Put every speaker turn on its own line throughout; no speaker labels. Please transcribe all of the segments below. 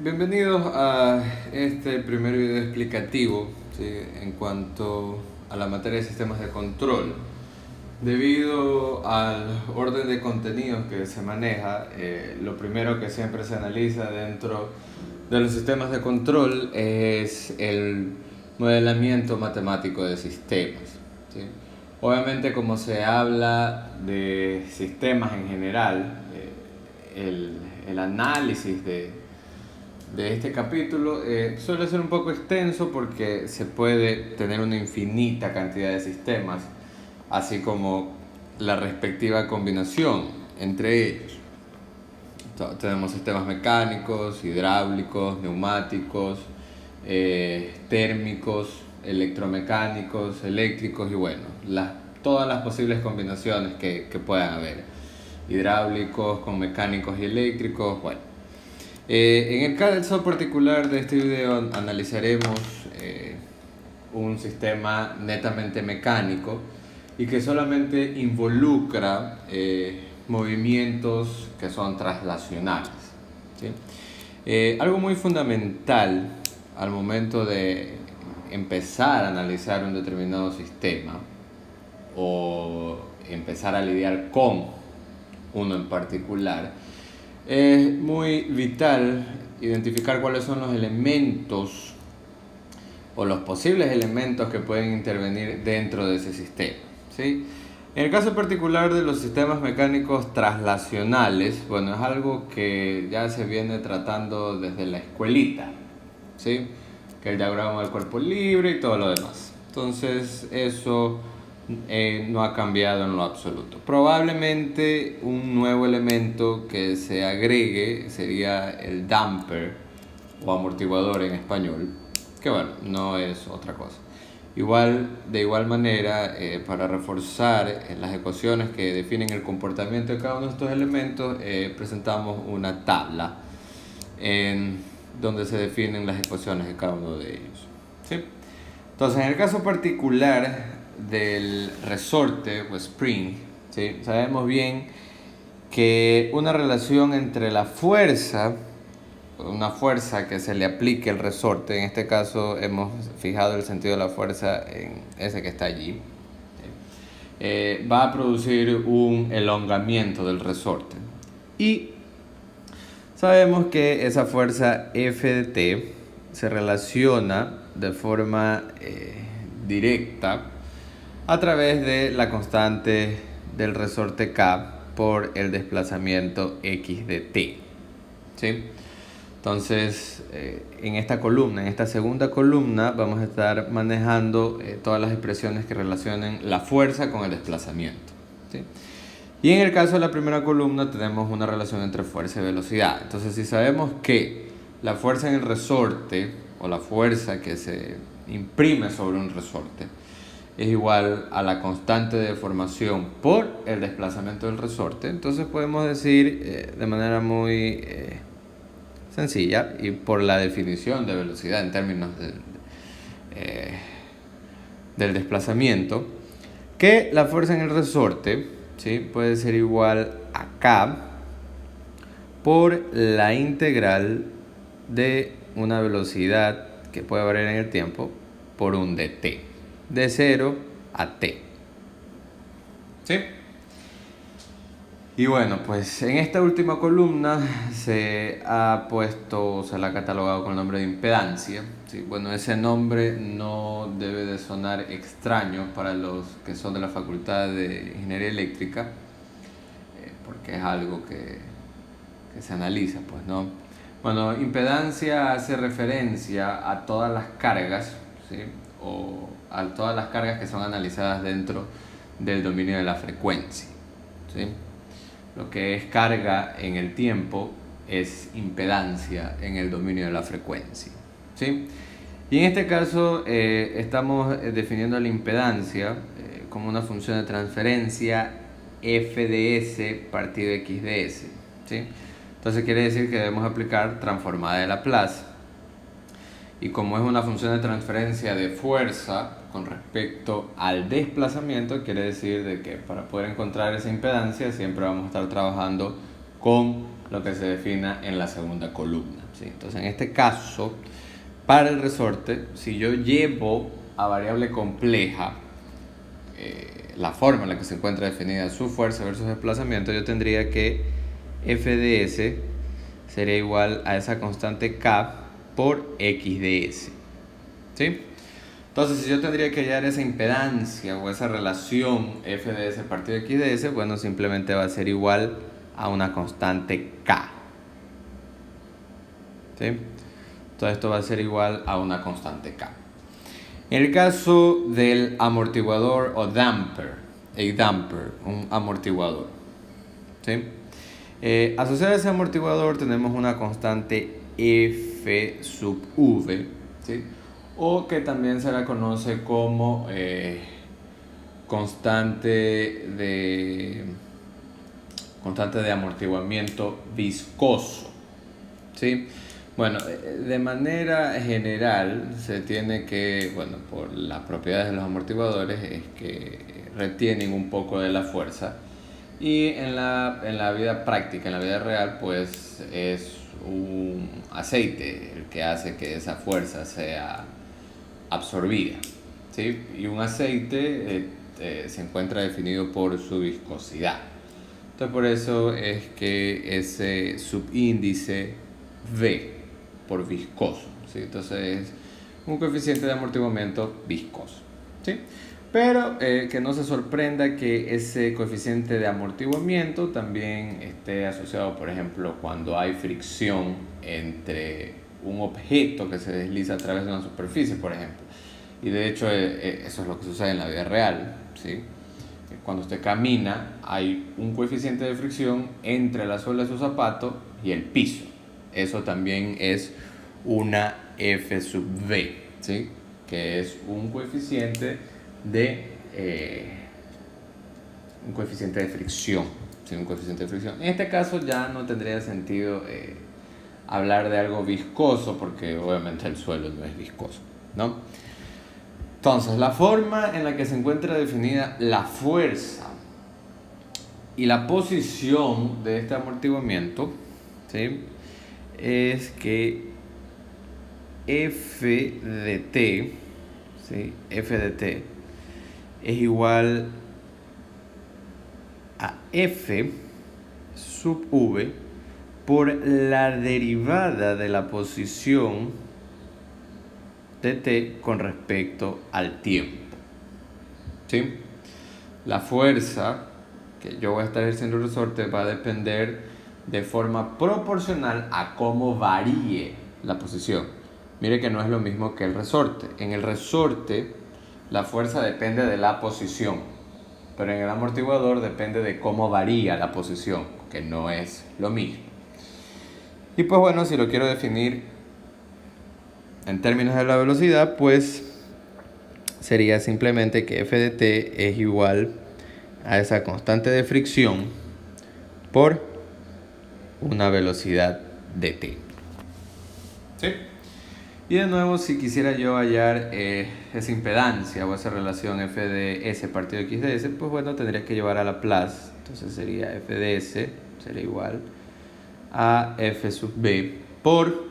Bienvenidos a este primer video explicativo, ¿sí?, en cuanto a la materia de sistemas de control. Debido al orden de contenidos que se maneja, lo primero que siempre se analiza dentro de los sistemas de control es el modelamiento matemático de sistemas, ¿sí? Obviamente, como se habla de sistemas en general, el análisis de este capítulo suele ser un poco extenso porque se puede tener una infinita cantidad de sistemas, así como la respectiva combinación entre ellos. Tenemos sistemas mecánicos, hidráulicos, neumáticos, térmicos, electromecánicos, eléctricos y bueno, todas las posibles combinaciones que puedan haber. Hidráulicos con mecánicos y eléctricos, bueno. En el caso particular de este video analizaremos un sistema netamente mecánico y que solamente involucra movimientos que son traslacionales, ¿sí? Algo muy fundamental al momento de empezar a analizar un determinado sistema o empezar a lidiar con uno en particular, es muy vital identificar cuáles son los elementos o los posibles elementos que pueden intervenir dentro de ese sistema, ¿sí? En el caso particular de los sistemas mecánicos traslacionales, bueno, es algo que ya se viene tratando desde la escuelita, ¿sí?, que el diagrama del cuerpo libre y todo lo demás. Entonces eso no ha cambiado en lo absoluto. Probablemente un nuevo elemento que se agregue sería el damper o amortiguador en español, que bueno, no es otra cosa. De igual manera, para reforzar las ecuaciones que definen el comportamiento de cada uno de estos elementos, presentamos una tabla en donde se definen las ecuaciones de cada uno de ellos, ¿sí? Entonces, en el caso particular del resorte o spring, ¿sí?, sabemos bien que una relación entre una fuerza que se le aplique al resorte, en este caso hemos fijado el sentido de la fuerza en ese que está allí, ¿sí?, va a producir un elongamiento del resorte. Y sabemos que esa fuerza F de T se relaciona de forma directa a través de la constante del resorte K por el desplazamiento X de T, ¿sí? Entonces, en esta segunda columna, vamos a estar manejando todas las expresiones que relacionen la fuerza con el desplazamiento, ¿sí? Y en el caso de la primera columna tenemos una relación entre fuerza y velocidad. Entonces, si sabemos que la fuerza en el resorte o la fuerza que se imprime sobre un resorte es igual a la constante de deformación por el desplazamiento del resorte, entonces podemos decir de manera muy sencilla y por la definición de velocidad en términos del desplazamiento, que la fuerza en el resorte, ¿sí?, puede ser igual a K por la integral de una velocidad que puede variar en el tiempo por un dt, de 0 a t, ¿sí? Y bueno, pues en esta última columna se la ha catalogado con el nombre de impedancia, ¿sí? Bueno, ese nombre no debe de sonar extraño para los que son de la Facultad de Ingeniería Eléctrica, porque es algo que se analiza, pues, ¿no? Bueno, impedancia hace referencia a todas las cargas, ¿sí?, o a todas las cargas que son analizadas dentro del dominio de la frecuencia, ¿sí? Lo que es carga en el tiempo es impedancia en el dominio de la frecuencia, ¿sí? Y en este caso estamos definiendo la impedancia como una función de transferencia f de s partido x de s, ¿sí? Entonces quiere decir que debemos aplicar transformada de Laplace. Y como es una función de transferencia de fuerza con respecto al desplazamiento, quiere decir de que para poder encontrar esa impedancia siempre vamos a estar trabajando con lo que se defina en la segunda columna, ¿sí? Entonces, en este caso, para el resorte, si yo llevo a variable compleja la forma en la que se encuentra definida su fuerza versus desplazamiento, yo tendría que F de S sería igual a esa constante K por X de S, ¿sí? Entonces, si yo tendría que hallar esa impedancia o esa relación F de S partido X de S, bueno, simplemente va a ser igual a una constante K, ¿sí? Entonces, esto va a ser igual a una constante K. En el caso del amortiguador o damper, un amortiguador, ¿sí? Asociado a ese amortiguador tenemos una constante F sub V, ¿sí? O que también se la conoce como constante de amortiguamiento viscoso, ¿sí? Bueno, de manera general se tiene que, bueno, por las propiedades de los amortiguadores es que retienen un poco de la fuerza, y en la vida práctica, en la vida real, pues es un aceite el que hace que esa fuerza sea absorbida, ¿sí? Y un aceite se encuentra definido por su viscosidad. Entonces, por eso es que ese subíndice V por viscoso, ¿sí? Entonces es un coeficiente de amortiguamiento viscoso, ¿sí? Pero que no se sorprenda que ese coeficiente de amortiguamiento también esté asociado, por ejemplo, cuando hay fricción entre un objeto que se desliza a través de una superficie, por ejemplo. Y de hecho eso es lo que sucede en la vida real, ¿sí? Cuando usted camina hay un coeficiente de fricción entre la suela de su zapato y el piso. Eso también es una F sub V, ¿sí? Que es un coeficiente de fricción, ¿sí? Un coeficiente de fricción. En este caso ya no tendría sentido hablar de algo viscoso, porque obviamente el suelo no es viscoso, ¿no? Entonces, la forma en la que se encuentra definida la fuerza y la posición de este amortiguamiento, ¿sí? Es que F de T, ¿sí? F de T es igual a F sub V por la derivada de la posición de T con respecto al tiempo, ¿sí? La fuerza que yo voy a estar ejerciendo el resorte va a depender de forma proporcional a cómo varíe la posición. Mire que no es lo mismo que el resorte. En el resorte la fuerza depende de la posición, pero en el amortiguador depende de cómo varía la posición, que no es lo mismo. Y pues bueno, si lo quiero definir en términos de la velocidad, pues sería simplemente que F de T es igual a esa constante de fricción por una velocidad de T, ¿sí? Y de nuevo, si quisiera yo hallar esa impedancia o esa relación F de S partido X de S, pues bueno, tendría que llevar a Laplace. Entonces sería F de S sería igual a F sub B por...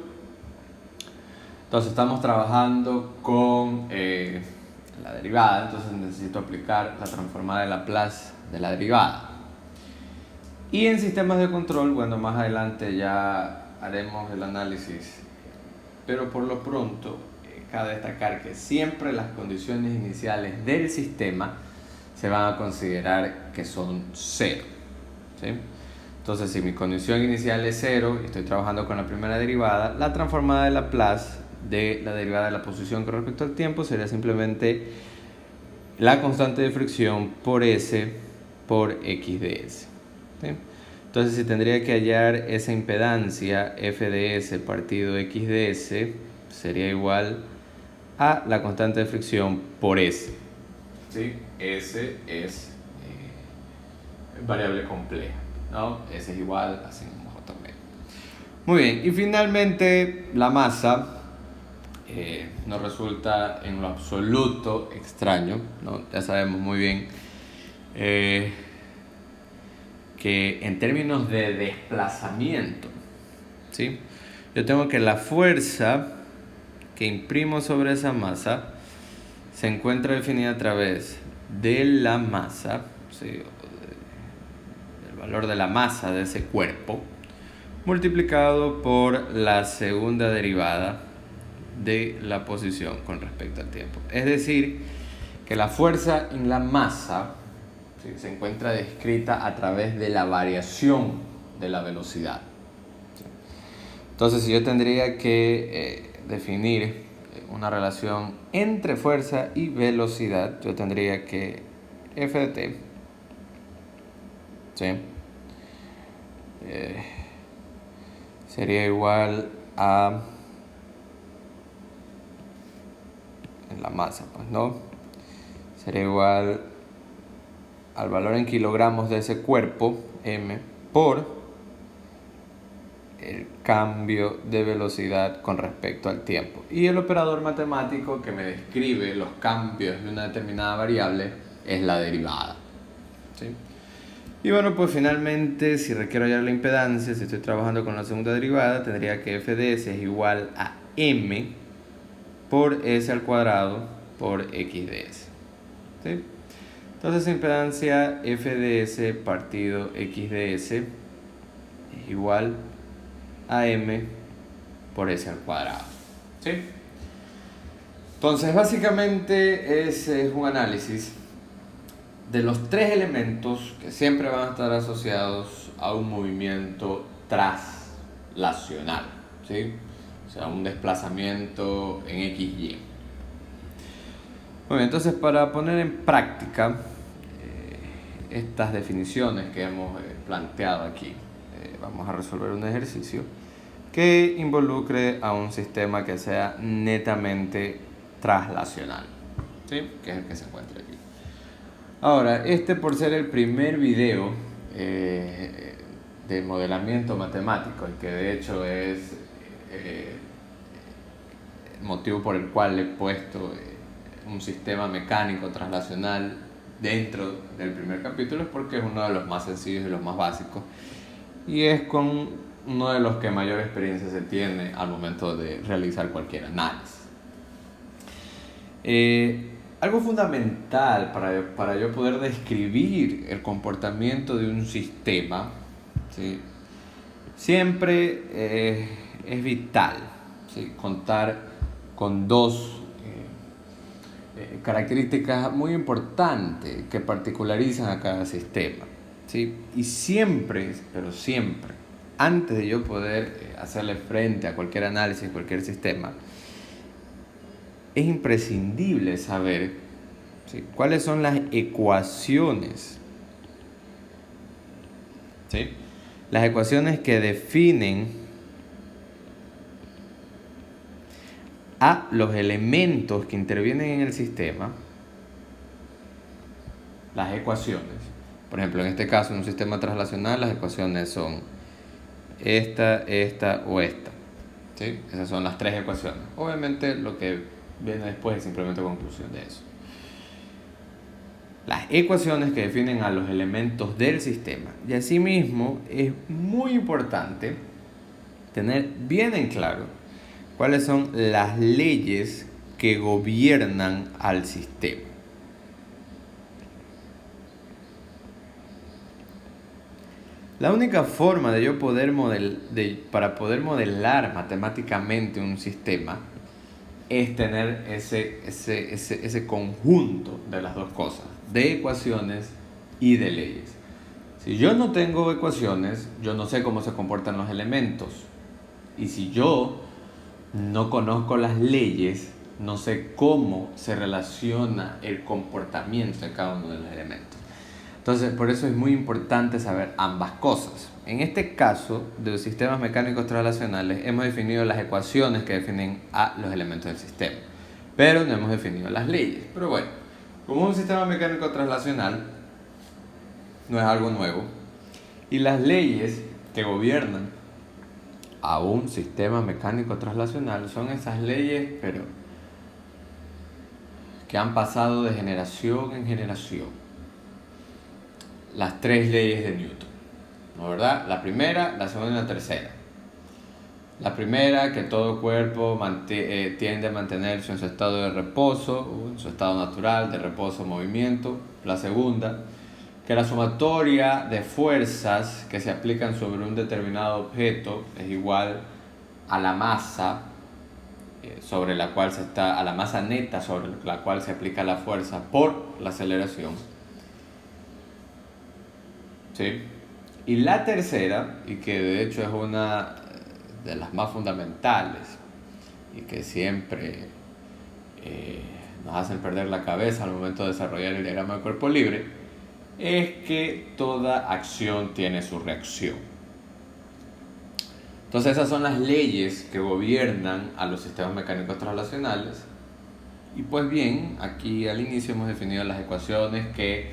Entonces estamos trabajando con la derivada, entonces necesito aplicar la transformada de Laplace de la derivada. Y en sistemas de control, bueno, más adelante ya haremos el análisis, pero por lo pronto cabe destacar que siempre las condiciones iniciales del sistema se van a considerar que son cero, ¿sí? Entonces, si mi condición inicial es 0 y estoy trabajando con la primera derivada, la transformada de Laplace de la derivada de la posición con respecto al tiempo sería simplemente la constante de fricción por S por X de S, ¿sí? Entonces, si tendría que hallar esa impedancia F de S partido X de S, sería igual a la constante de fricción por S, ¿sí? S es variable compleja, ¿no? S es igual a sin J medio. Muy bien, y finalmente la masa nos resulta en lo absoluto extraño, ¿no? Ya sabemos muy bien que en términos de desplazamiento, ¿sí? Yo tengo que la fuerza que imprimo sobre esa masa se encuentra definida a través de la masa, ¿sí? El valor de la masa de ese cuerpo, multiplicado por la segunda derivada de la posición con respecto al tiempo. Es decir, que la fuerza en la masa, ¿sí?, se encuentra descrita a través de la variación de la velocidad. Entonces, si yo tendría que definir una relación entre fuerza y velocidad, yo tendría que F de t, ¿sí?, sería igual a, en la masa, pues, ¿no? Sería igual al valor en kilogramos de ese cuerpo, m, por el cambio de velocidad con respecto al tiempo. Y el operador matemático que me describe los cambios de una determinada variable es la derivada, ¿sí? Y bueno, pues finalmente, si requiero hallar la impedancia, si estoy trabajando con la segunda derivada, tendría que f de s es igual a m por s al cuadrado por x de s, ¿sí? Entonces, impedancia f de s partido x de s es igual a m por s al cuadrado, ¿sí? Entonces, básicamente ese es un análisis de los tres elementos que siempre van a estar asociados a un movimiento traslacional, ¿sí? O sea, un desplazamiento en XY. Bueno, entonces, para poner en práctica estas definiciones que hemos planteado aquí, vamos a resolver un ejercicio que involucre a un sistema que sea netamente traslacional, ¿sí?, que es el que se encuentra aquí. Ahora, por ser el primer video de modelamiento matemático, y que de hecho es el motivo por el cual he puesto un sistema mecánico traslacional dentro del primer capítulo, es porque es uno de los más sencillos y los más básicos, y es con uno de los que mayor experiencia se tiene al momento de realizar cualquier análisis. Algo fundamental para yo poder describir el comportamiento de un sistema, ¿sí?, siempre es vital, ¿sí?, contar con dos características muy importantes que particularizan a cada sistema, ¿sí? Y siempre, pero siempre, antes de yo poder hacerle frente a cualquier análisis, cualquier sistema, es imprescindible saber, ¿sí?, cuáles son las ecuaciones, ¿sí?, las ecuaciones que definen a los elementos que intervienen en el sistema. Las ecuaciones, por ejemplo, en este caso, en un sistema traslacional, las ecuaciones son esta o esta, ¿sí? Esas son las tres ecuaciones. Obviamente lo que viene después es simplemente conclusión de eso. Las ecuaciones que definen a los elementos del sistema. Y asimismo es muy importante tener bien en claro cuáles son las leyes que gobiernan al sistema. La única forma de yo poder para poder modelar matemáticamente un sistema es tener ese conjunto de las dos cosas, de ecuaciones y de leyes. Si yo no tengo ecuaciones, yo no sé cómo se comportan los elementos. Y si yo no conozco las leyes, no sé cómo se relaciona el comportamiento de cada uno de los elementos. Entonces, por eso es muy importante saber ambas cosas. En este caso de los sistemas mecánicos traslacionales, hemos definido las ecuaciones que definen a los elementos del sistema, pero no hemos definido las leyes. Pero bueno, como un sistema mecánico traslacional no es algo nuevo, y las leyes que gobiernan a un sistema mecánico traslacional son esas leyes, pero que han pasado de generación en generación. Las tres leyes de Newton, ¿no verdad? La primera, la segunda y la tercera. La primera, que todo cuerpo tiende a mantenerse en su estado de reposo, en su estado natural de reposo o movimiento. La segunda, que la sumatoria de fuerzas que se aplican sobre un determinado objeto es igual a la masa sobre la cual a la masa neta sobre la cual se aplica la fuerza por la aceleración. ¿Sí? Y la tercera, y que de hecho es una de las más fundamentales y que siempre nos hacen perder la cabeza al momento de desarrollar el diagrama del cuerpo libre, es que toda acción tiene su reacción. Entonces esas son las leyes que gobiernan a los sistemas mecánicos translacionales. Y pues bien, aquí al inicio hemos definido las ecuaciones que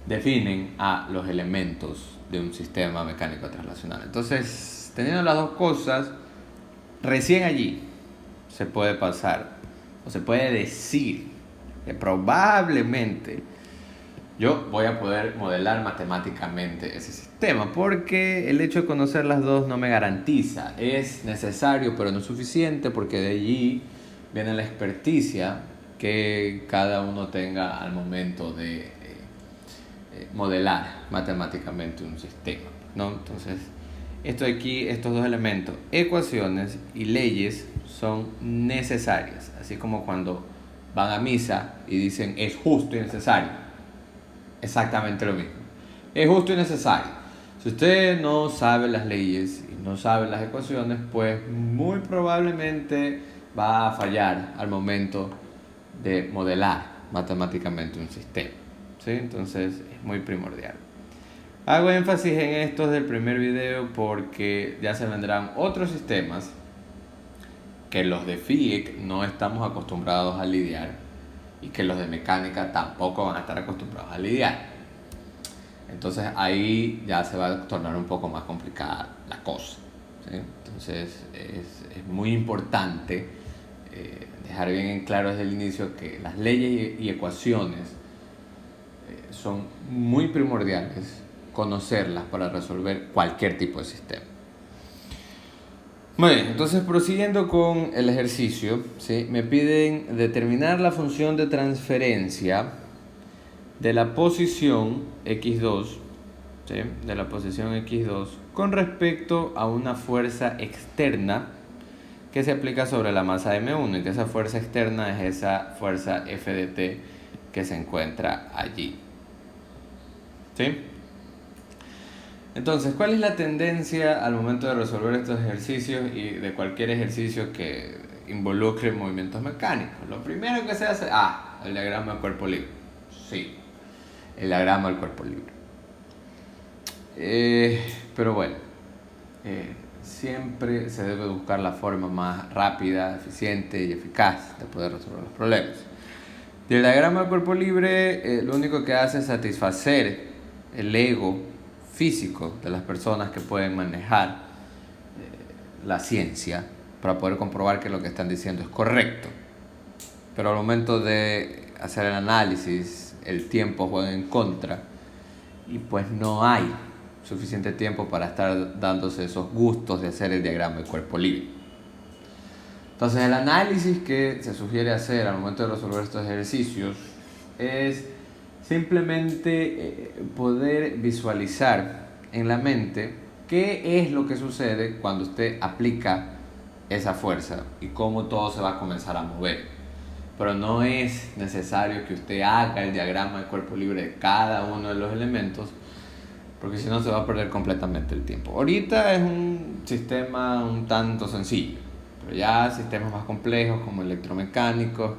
definen a los elementos de un sistema mecánico translacional. Entonces, teniendo las dos cosas, recién allí se puede pasar, o se puede decir que probablemente yo voy a poder modelar matemáticamente ese sistema, porque el hecho de conocer las dos no me garantiza. Es necesario, pero no es suficiente, porque de allí viene la experticia que cada uno tenga al momento de modelar matemáticamente un sistema, ¿no? Entonces, esto de aquí, estos dos elementos, ecuaciones y leyes, son necesarias, así como cuando van a misa y dicen es justo y necesario. Exactamente lo mismo. Es justo y necesario. Si usted no sabe las leyes y no sabe las ecuaciones, pues muy probablemente va a fallar al momento de modelar matemáticamente un sistema, ¿sí? Entonces es muy primordial. Hago énfasis en esto del primer video porque ya se vendrán otros sistemas que los de FIEC no estamos acostumbrados a lidiar y que los de mecánica tampoco van a estar acostumbrados a lidiar. Entonces ahí ya se va a tornar un poco más complicada la cosa, ¿sí? Entonces es muy importante dejar bien en claro desde el inicio que las leyes y ecuaciones son muy primordiales conocerlas para resolver cualquier tipo de sistema. Muy bien, entonces prosiguiendo con el ejercicio, ¿sí? Me piden determinar la función de transferencia de la posición x2, ¿sí? De la posición x2 con respecto a una fuerza externa que se aplica sobre la masa m1, y que esa fuerza externa es esa fuerza F de t que se encuentra allí, ¿sí? Entonces, ¿cuál es la tendencia al momento de resolver estos ejercicios y de cualquier ejercicio que involucre movimientos mecánicos? Lo primero que se hace, el diagrama del cuerpo libre. Sí, el diagrama del cuerpo libre. Pero bueno, siempre se debe buscar la forma más rápida, eficiente y eficaz de poder resolver los problemas. Y el diagrama del cuerpo libre lo único que hace es satisfacer el ego físico de las personas que pueden manejar la ciencia para poder comprobar que lo que están diciendo es correcto. Pero al momento de hacer el análisis, el tiempo juega en contra y pues no hay suficiente tiempo para estar dándose esos gustos de hacer el diagrama del cuerpo libre. Entonces el análisis que se sugiere hacer al momento de resolver estos ejercicios es simplemente poder visualizar en la mente qué es lo que sucede cuando usted aplica esa fuerza y cómo todo se va a comenzar a mover. Pero no es necesario que usted haga el diagrama del cuerpo libre de cada uno de los elementos, porque si no se va a perder completamente el tiempo. Ahorita es un sistema un tanto sencillo, pero ya sistemas más complejos como electromecánicos,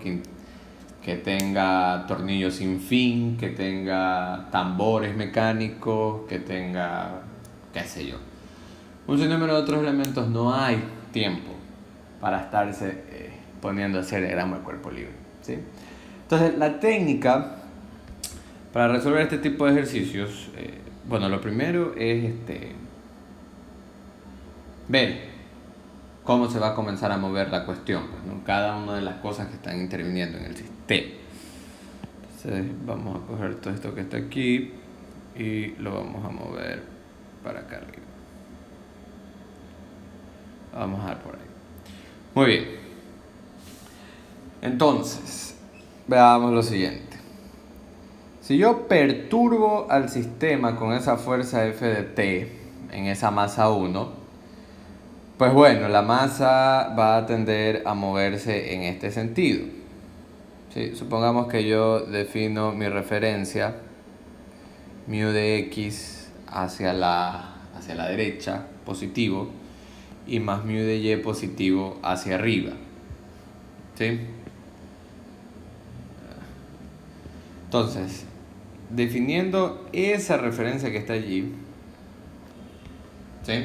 que tenga tornillos sin fin, que tenga tambores mecánicos, que tenga, qué sé yo, un sinnúmero de otros elementos, no hay tiempo para estarse poniendo a hacer diagrama del cuerpo libre, ¿sí? Entonces, la técnica para resolver este tipo de ejercicios, bueno, lo primero es ver cómo se va a comenzar a mover la cuestión, pues, ¿no? Cada una de las cosas que están interviniendo en el sistema. Entonces vamos a coger todo esto que está aquí y lo vamos a mover para acá arriba. Vamos a ver por ahí. Muy bien. Entonces, veamos lo siguiente. Si yo perturbo al sistema con esa fuerza F de T en esa masa 1, pues bueno, la masa va a tender a moverse en este sentido. ¿Sí? Supongamos que yo defino mi referencia, mu de x hacia la derecha, positivo, y más mu de y positivo hacia arriba. ¿Sí? Entonces, definiendo esa referencia que está allí, ¿sí?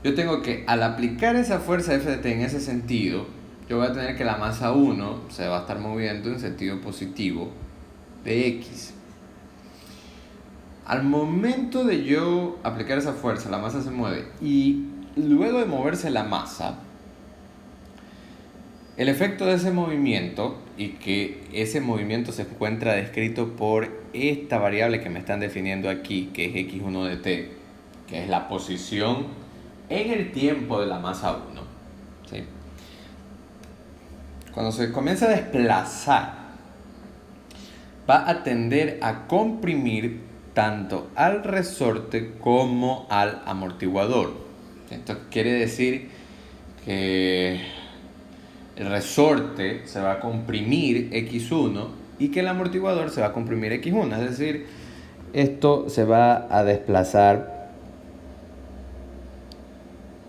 Yo tengo que, al aplicar esa fuerza F de T en ese sentido, yo voy a tener que la masa 1 se va a estar moviendo en sentido positivo de x. Al momento de yo aplicar esa fuerza, la masa se mueve, y luego de moverse la masa, el efecto de ese movimiento, y que ese movimiento se encuentra descrito por esta variable que me están definiendo aquí, que es x1 de t, que es la posición en el tiempo de la masa 1. ¿Sí? Cuando se comienza a desplazar, va a tender a comprimir tanto al resorte como al amortiguador. Esto quiere decir que el resorte se va a comprimir x1 y que el amortiguador se va a comprimir x1. Es decir, esto se va a desplazar.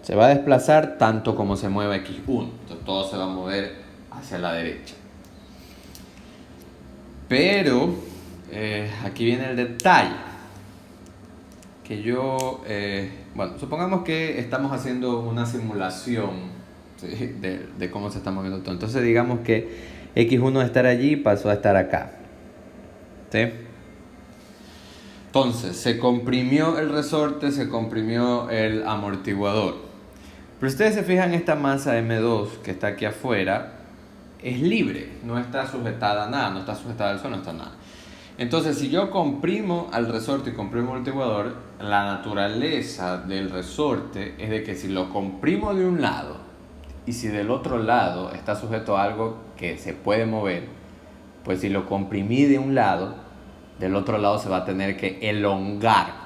Se va a desplazar tanto como se mueva x1. Entonces todo se va a mover hacia la derecha. Pero aquí viene el detalle. Que yo, bueno, supongamos que estamos haciendo una simulación, ¿sí?, de cómo se está moviendo todo. Entonces digamos que x1 de estar allí pasó a estar acá. ¿Sí? Entonces se comprimió el resorte, se comprimió el amortiguador. Pero ustedes se fijan, esta masa M2 que está aquí afuera es libre, no está sujetada a nada, no está sujetada al suelo, no está nada. Entonces, si yo comprimo al resorte y comprimo el amortiguador, la naturaleza del resorte es de que si lo comprimo de un lado y si del otro lado está sujeto a algo que se puede mover, pues si lo comprimí de un lado, del otro lado se va a tener que elongar.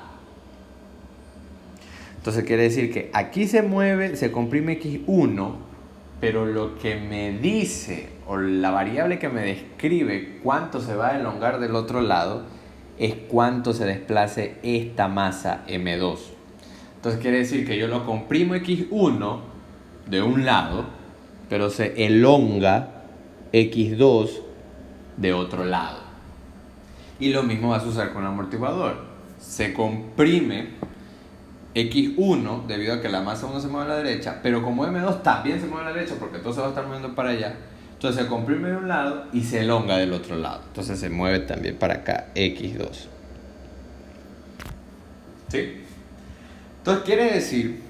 Entonces quiere decir que aquí se mueve, se comprime x1, pero lo que me dice, o la variable que me describe cuánto se va a elongar del otro lado, es cuánto se desplace esta masa M2. Entonces quiere decir que yo lo comprimo x1 de un lado, pero se elonga x2 de otro lado. Y lo mismo va a suceder con el amortiguador. Se comprime x1 debido a que la masa 1 se mueve a la derecha, pero como M2 también se mueve a la derecha porque todo se va a estar moviendo para allá, entonces se comprime de un lado y se elonga del otro lado. Entonces se mueve también para acá x2. ¿Sí? Entonces quiere decir,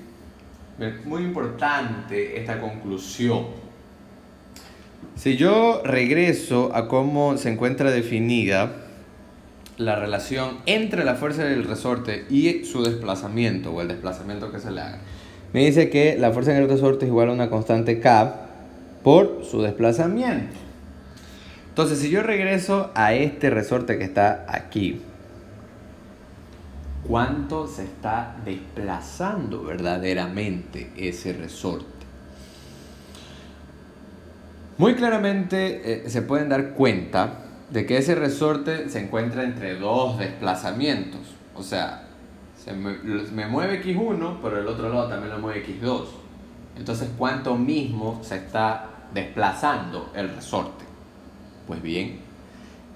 muy importante esta conclusión. Si yo regreso a cómo se encuentra definida la relación entre la fuerza del resorte y su desplazamiento, o el desplazamiento que se le haga, me dice que la fuerza en el resorte es igual a una constante K por su desplazamiento. Entonces, si yo regreso a este resorte que está aquí, ¿cuánto se está desplazando verdaderamente ese resorte? Muy claramente se pueden dar cuenta de que ese resorte se encuentra entre dos desplazamientos. O sea, me mueve x1, pero el otro lado también lo mueve x2. Entonces, ¿cuánto mismo se está desplazando el resorte? Pues bien,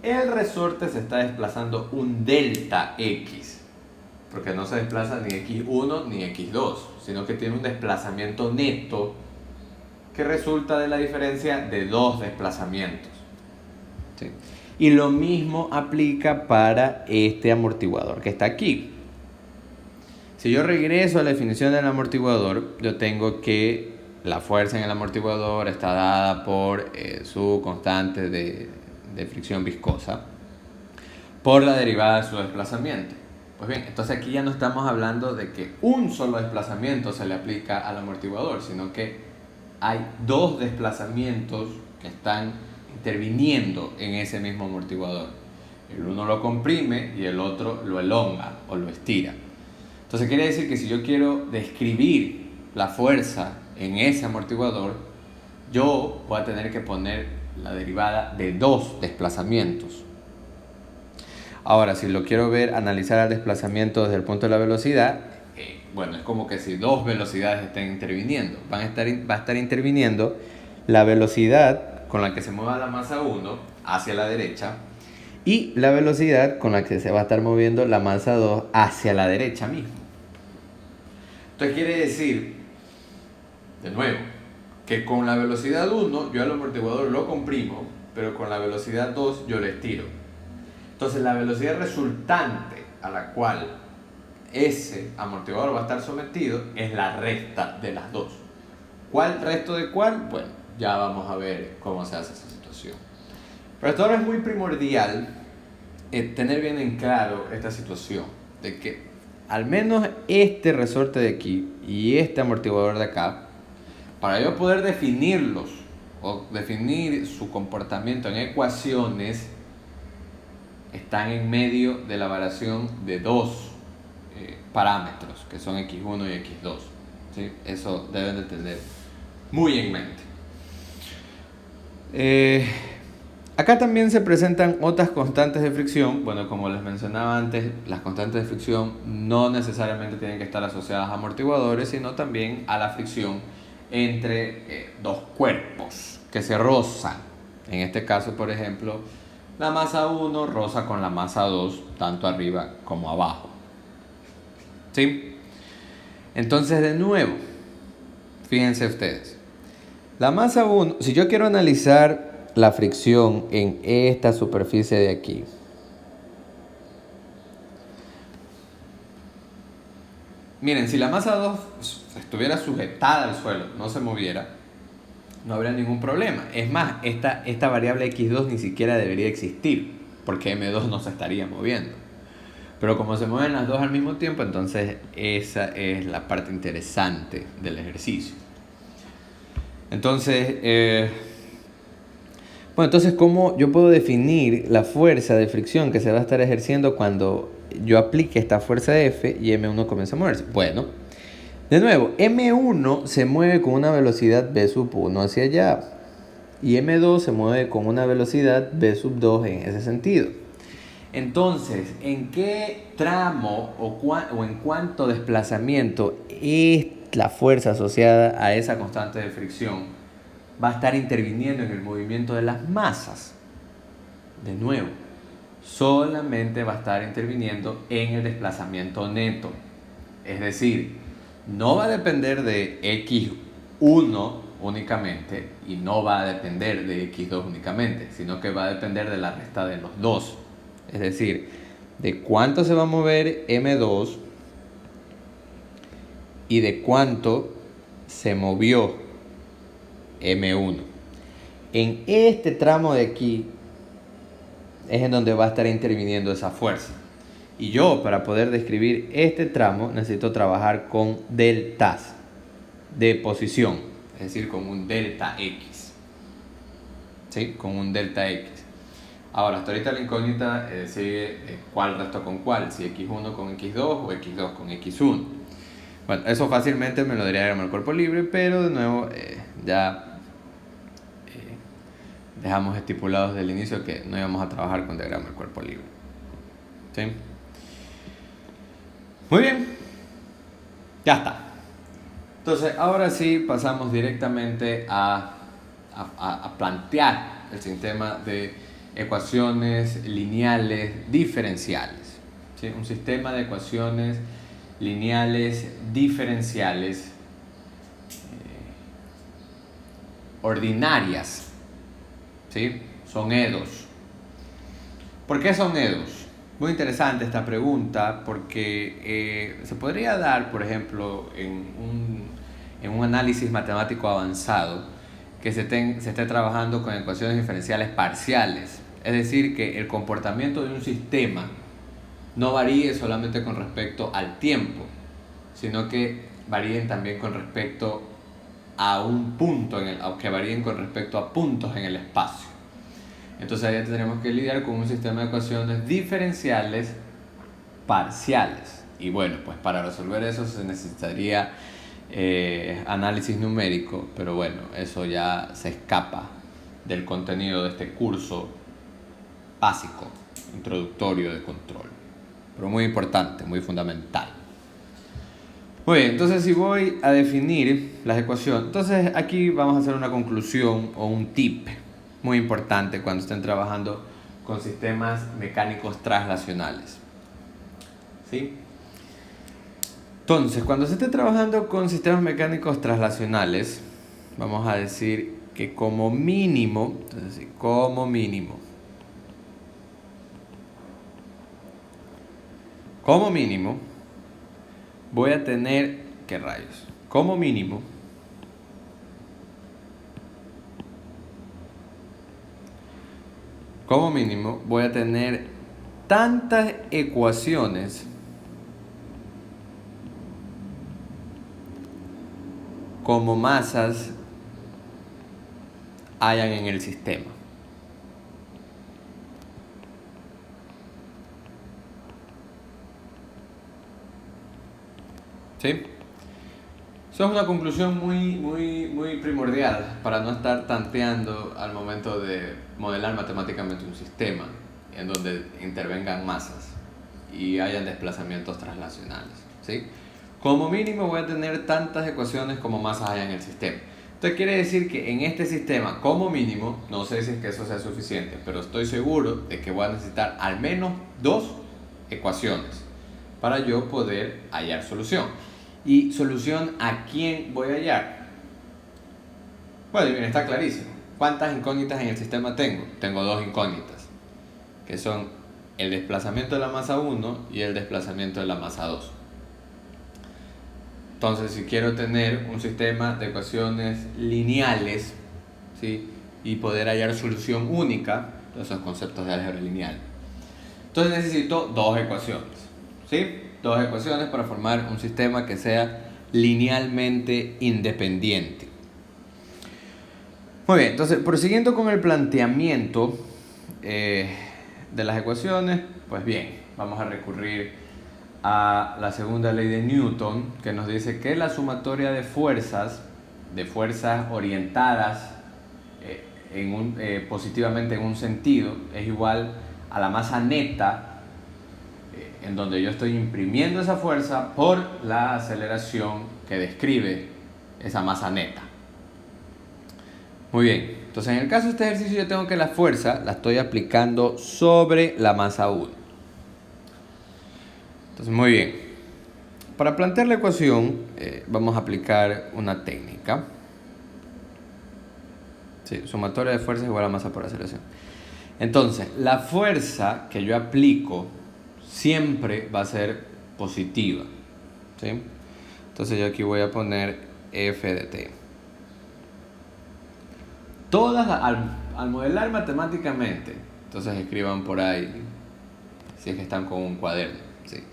el resorte se está desplazando un delta x, porque no se desplaza ni x1 ni x2, sino que tiene un desplazamiento neto que resulta de la diferencia de dos desplazamientos. ¿Sí? Y lo mismo aplica para este amortiguador que está aquí. Si yo regreso a la definición del amortiguador, yo tengo que la fuerza en el amortiguador está dada por su constante de fricción viscosa por la derivada de su desplazamiento. Pues bien, entonces aquí ya no estamos hablando de que un solo desplazamiento se le aplica al amortiguador, sino que hay dos desplazamientos que están interviniendo en ese mismo amortiguador. El uno lo comprime y el otro lo elonga o lo estira. Entonces quiere decir que si yo quiero describir la fuerza en ese amortiguador, yo voy a tener que poner la derivada de dos desplazamientos. Ahora, si lo quiero ver, analizar el desplazamiento desde el punto de la velocidad, bueno, es como que si dos velocidades estén interviniendo. Va a estar interviniendo la velocidad con la que se mueva la masa 1 hacia la derecha y la velocidad con la que se va a estar moviendo la masa 2 hacia la derecha mismo. Entonces quiere decir, de nuevo, que con la velocidad 1 yo al amortiguador lo comprimo, pero con la velocidad 2 yo lo estiro. Entonces la velocidad resultante a la cual ese amortiguador va a estar sometido es la resta de las dos. ¿Cuál resto de cuál? Bueno, ya vamos a ver cómo se hace esa situación. Pero hasta ahora es muy primordial tener bien en claro esta situación, de que al menos este resorte de aquí y este amortiguador de acá, para yo poder definirlos o definir su comportamiento en ecuaciones, están en medio de la variación de dos parámetros, que son x1 y x2. ¿Sí? Eso deben de tener muy en mente. Acá también se presentan otras constantes de fricción. Bueno, como les mencionaba antes, las constantes de fricción no necesariamente tienen que estar asociadas a amortiguadores, sino también a la fricción entre dos cuerpos que se rozan. En este caso, por ejemplo, la masa 1 roza con la masa 2, tanto arriba como abajo. ¿Sí? Entonces, de nuevo, fíjense ustedes. La masa 1, si yo quiero analizar la fricción en esta superficie de aquí, miren, si la masa 2 estuviera sujetada al suelo, no se moviera, no habría ningún problema. Es más, esta variable x2 ni siquiera debería existir, porque m2 no se estaría moviendo. Pero como se mueven las dos al mismo tiempo, entonces esa es la parte interesante del ejercicio. Entonces, ¿cómo yo puedo definir la fuerza de fricción que se va a estar ejerciendo cuando yo aplique esta fuerza F y M1 comienza a moverse? Bueno, de nuevo, M1 se mueve con una velocidad V sub 1 hacia allá y M2 se mueve con una velocidad V sub 2 en ese sentido. Entonces, ¿en qué tramo o en cuánto desplazamiento es la fuerza asociada a esa constante de fricción va a estar interviniendo en el movimiento de las masas? De nuevo, solamente va a estar interviniendo en el desplazamiento neto. Es decir, no va a depender de x1 únicamente y no va a depender de x2 únicamente, sino que va a depender de la resta de los dos. Es decir, de cuánto se va a mover M2 y de cuánto se movió M1. En este tramo de aquí es en donde va a estar interviniendo esa fuerza. Y yo, para poder describir este tramo, necesito trabajar con deltas de posición, es decir, con un delta X. ¿Sí? Con un delta X. Ahora, hasta ahorita la incógnita sigue cuál resto con cuál, si x1 con x2 o x2 con x1. Bueno, eso fácilmente me lo daría diagrama del cuerpo libre, pero de nuevo ya dejamos estipulados desde el inicio que no íbamos a trabajar con diagrama del cuerpo libre. ¿Sí? Muy bien, ya está. Entonces, ahora sí pasamos directamente a plantear el sistema de ecuaciones lineales diferenciales. ¿Sí? Un sistema de ecuaciones lineales diferenciales ordinarias. ¿Sí? Son EDOs. ¿Por qué son EDOs? Muy interesante esta pregunta porque se podría dar, por ejemplo, en un análisis matemático avanzado que se esté trabajando con ecuaciones diferenciales parciales. Es decir, que el comportamiento de un sistema
no varíe solamente con respecto al tiempo, sino que varíen también con respecto a un punto, que varíen con respecto a puntos en el espacio. Entonces ya tendremos que lidiar con un sistema de ecuaciones diferenciales parciales. Y bueno, pues para resolver eso se necesitaría análisis numérico, pero bueno, eso ya se escapa del contenido de este curso básico, introductorio de control. Pero muy importante, muy fundamental. Muy bien, entonces si voy a definir las ecuaciones, entonces aquí vamos a hacer una conclusión o un tip muy importante cuando estén trabajando con sistemas mecánicos traslacionales. ¿Sí? Entonces, cuando se esté trabajando con sistemas mecánicos traslacionales, vamos a decir que como mínimo, voy a tener, ¿qué rayos? Como mínimo, voy a tener tantas ecuaciones como masas hayan en el sistema. ¿Sí? Eso es una conclusión muy primordial para no estar tanteando al momento de modelar matemáticamente un sistema en donde intervengan masas y hayan desplazamientos traslacionales. ¿Sí? Como mínimo voy a tener tantas ecuaciones como masas haya en el sistema. Entonces quiere decir que en este sistema, como mínimo, no sé si es que eso sea suficiente, pero estoy seguro de que voy a necesitar al menos 2 ecuaciones para yo poder hallar solución. ¿Y solución a quién voy a hallar? Bueno, bien, está clarísimo. ¿Cuántas incógnitas en el sistema tengo? Tengo 2 incógnitas, que son el desplazamiento de la masa 1 y el desplazamiento de la masa 2. Entonces, si quiero tener un sistema de ecuaciones lineales, ¿sí?, y poder hallar solución única, esos conceptos de álgebra lineal, entonces necesito 2 ecuaciones, ¿sí? 2 ecuaciones para formar un sistema que sea linealmente independiente. Muy bien, entonces, prosiguiendo con el planteamiento de las ecuaciones, pues bien, vamos a recurrir a la segunda ley de Newton, que nos dice que la sumatoria de fuerzas orientadas positivamente en un sentido es igual a la masa neta, en donde yo estoy imprimiendo esa fuerza por la aceleración que describe esa masa neta. Muy bien, entonces en el caso de este ejercicio yo tengo que la fuerza la estoy aplicando sobre la masa 1. Entonces, muy bien. Para plantear la ecuación, vamos a aplicar una técnica. Sí, sumatoria de fuerzas igual a masa por aceleración. Entonces, la fuerza que yo aplico siempre va a ser positiva. ¿Sí? Entonces, yo aquí voy a poner F de T. Todas, al modelar matemáticamente, entonces escriban por ahí, si es que están con un cuaderno. ¿Sí?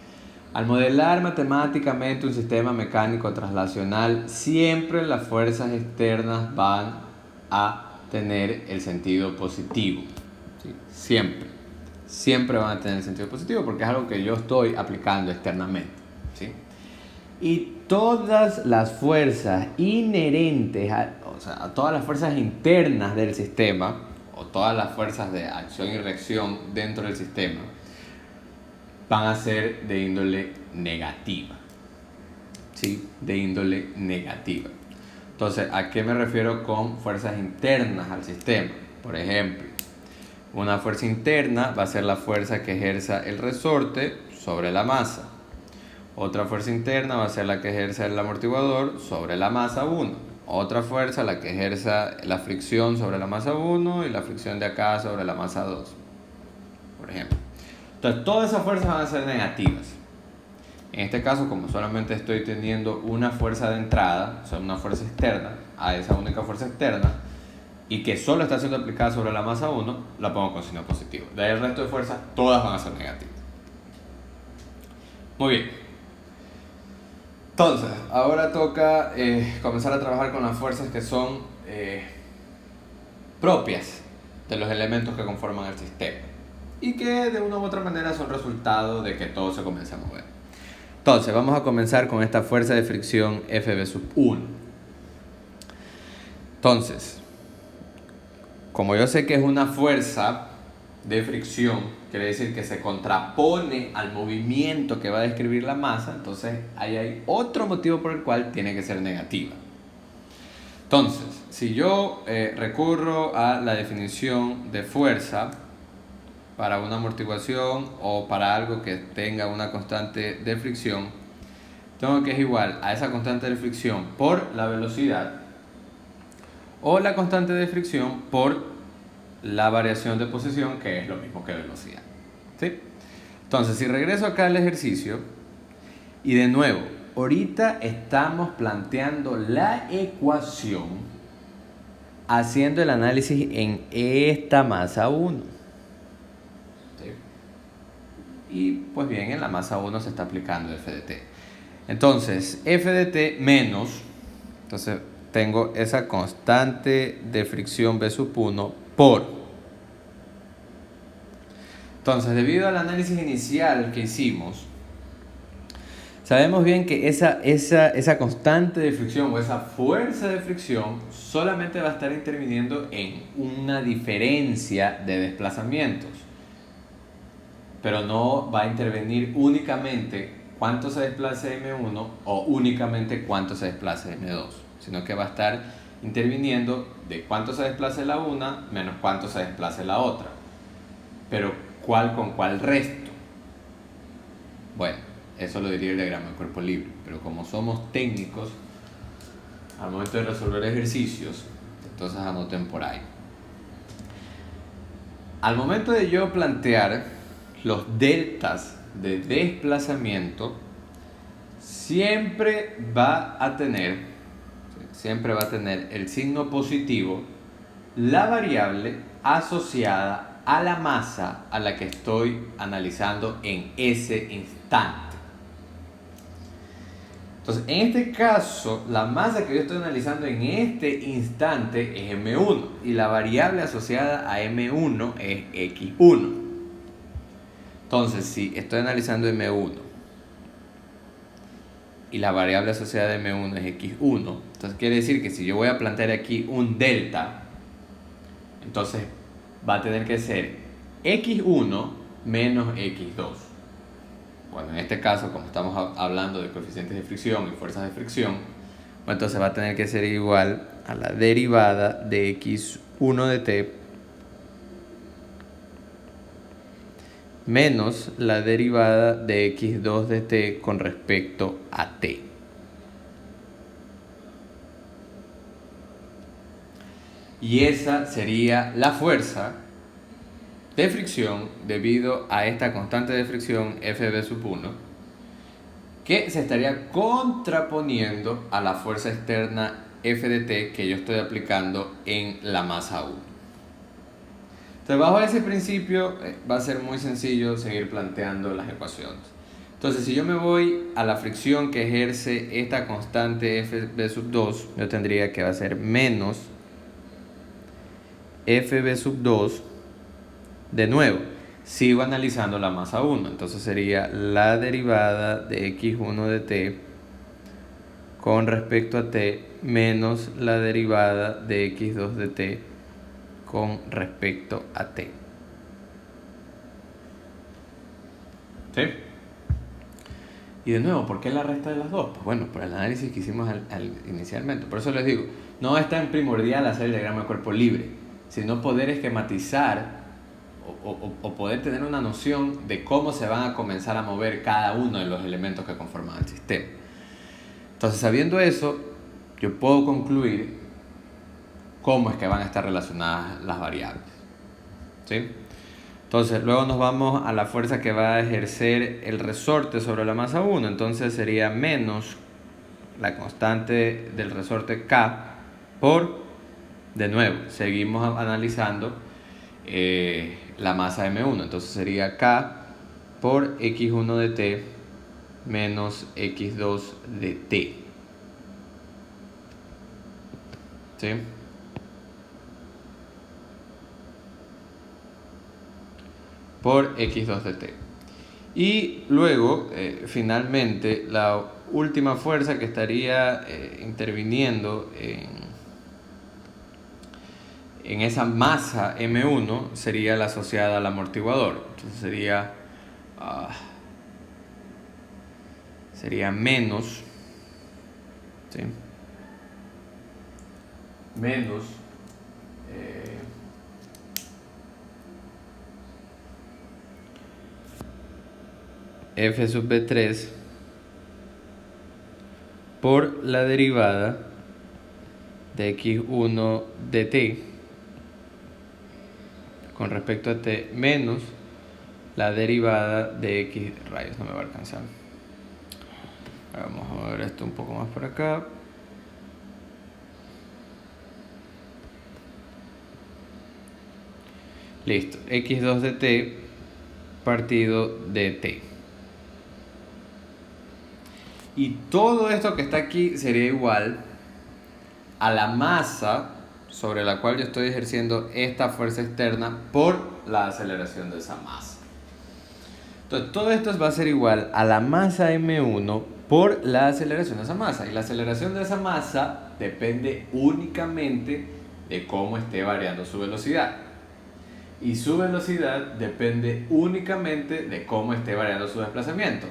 Al modelar matemáticamente un sistema mecánico traslacional, siempre las fuerzas externas van a tener el sentido positivo. ¿Sí? Siempre van a tener el sentido positivo porque es algo que yo estoy aplicando externamente. ¿Sí? Y todas las fuerzas inherentes, a todas las fuerzas internas del sistema, o todas las fuerzas de acción y reacción dentro del sistema, van a ser de índole negativa. ¿Sí? De índole negativa. Entonces, ¿a qué me refiero con fuerzas internas al sistema? Por ejemplo, una fuerza interna va a ser la fuerza que ejerza el resorte sobre la masa. Otra fuerza interna va a ser la que ejerza el amortiguador sobre la masa 1. Otra fuerza la que ejerza la fricción sobre la masa 1 y la fricción de acá sobre la masa 2. Por ejemplo. Entonces, todas esas fuerzas van a ser negativas. En este caso, como solamente estoy teniendo una fuerza de entrada, o sea, una fuerza externa, a esa única fuerza externa, y que solo está siendo aplicada sobre la masa 1, la pongo con signo positivo. De ahí el resto de fuerzas, todas van a ser negativas.
Muy bien. Entonces, ahora toca comenzar a trabajar con las fuerzas que son propias de los elementos que conforman el sistema y que de una u otra manera son resultado de que todo se comience a mover. Entonces, vamos a comenzar con esta fuerza de fricción Fb1. Entonces, como yo sé que es una fuerza de fricción, quiere decir que se contrapone al movimiento que va a describir la masa, entonces ahí hay otro motivo por el cual tiene que ser negativa. Entonces, si yo recurro a la definición de fuerza para una amortiguación o para algo que tenga una constante de fricción, tengo que es igual a esa constante de fricción por la velocidad o la constante de fricción por la variación de posición, que es lo mismo que velocidad. ¿Sí? Entonces, si regreso acá al ejercicio, y de nuevo, ahorita estamos planteando la ecuación haciendo el análisis en esta masa 1. ¿Sí? Y pues bien, en la masa 1 se está aplicando f de t. Entonces, f de t menos, entonces tengo esa constante de fricción B sub 1 por. Entonces, debido al análisis inicial que hicimos, sabemos bien que esa constante de fricción o esa fuerza de fricción solamente va a estar interviniendo en una diferencia de desplazamientos, pero no va a intervenir únicamente cuánto se desplace M1 o únicamente cuánto se desplace M2, sino que va a estar interviniendo de cuánto se desplace la una menos cuánto se desplace la otra. Pero ¿cuál con cuál resto? Bueno, eso lo diría el diagrama de cuerpo libre, pero como somos técnicos, al momento de resolver ejercicios, entonces anoten por ahí. Al momento de yo plantear los deltas de desplazamiento, siempre va a tener el signo positivo la variable asociada a la masa a la que estoy analizando en ese instante. Entonces, en este caso, la masa que yo estoy analizando en este instante es M1 y la variable asociada a M1 es X1. Entonces, si estoy analizando M1 y la variable asociada a M1 es X1, entonces quiere decir que si yo voy a plantear aquí un delta, entonces va a tener que ser X1 menos X2. Bueno, en este caso, como estamos hablando de coeficientes de fricción y fuerzas de fricción, bueno, entonces va a tener que ser igual a la derivada de X1 de t menos la derivada de X2 de t con respecto a t. Y esa sería la fuerza de fricción debido a esta constante de fricción Fb sub 1 que se estaría contraponiendo a la fuerza externa F de t que yo estoy aplicando en la masa 1. Entonces, bajo ese principio va a ser muy sencillo seguir planteando las ecuaciones. Entonces, si yo me voy a la fricción que ejerce esta constante Fb sub 2, yo tendría que va a ser menos Fb sub 2. De nuevo, sigo analizando la masa 1, entonces sería la derivada de X1 de t con respecto a t menos la derivada de X2 de t con respecto a t. ¿Sí? Y de nuevo, ¿por qué la resta de las dos? Pues bueno, por el análisis que hicimos inicialmente. Por eso les digo, no es tan primordial hacer el diagrama de cuerpo libre, sino poder esquematizar o poder tener una noción de cómo se van a comenzar a mover cada uno de los elementos que conforman el sistema. Entonces, sabiendo eso, yo puedo concluir cómo es que van a estar relacionadas las variables. ¿Sí? Entonces, luego nos vamos a la fuerza que va a ejercer el resorte sobre la masa 1. Entonces, sería menos la constante del resorte K por, de nuevo, seguimos analizando la masa M1. Entonces, sería K por X1 de t menos x2 de t. ¿Sí? Por x2 de t. Y luego, finalmente, la última fuerza que estaría interviniendo en esa masa M1 sería la asociada al amortiguador. Entonces sería menos, ¿sí? Menos f sub b3 por la derivada de x1 de t con respecto a t menos la derivada de x rayos. No me va a alcanzar. Vamos a ver esto un poco más por acá. Listo. x2 de t partido de t. Y todo esto que está aquí sería igual a la masa sobre la cual yo estoy ejerciendo esta fuerza externa por la aceleración de esa masa. Entonces todo esto va a ser igual a la masa m1 por la aceleración de esa masa. Y la aceleración de esa masa depende únicamente de cómo esté variando su velocidad. Y su velocidad depende únicamente de cómo esté variando su desplazamiento.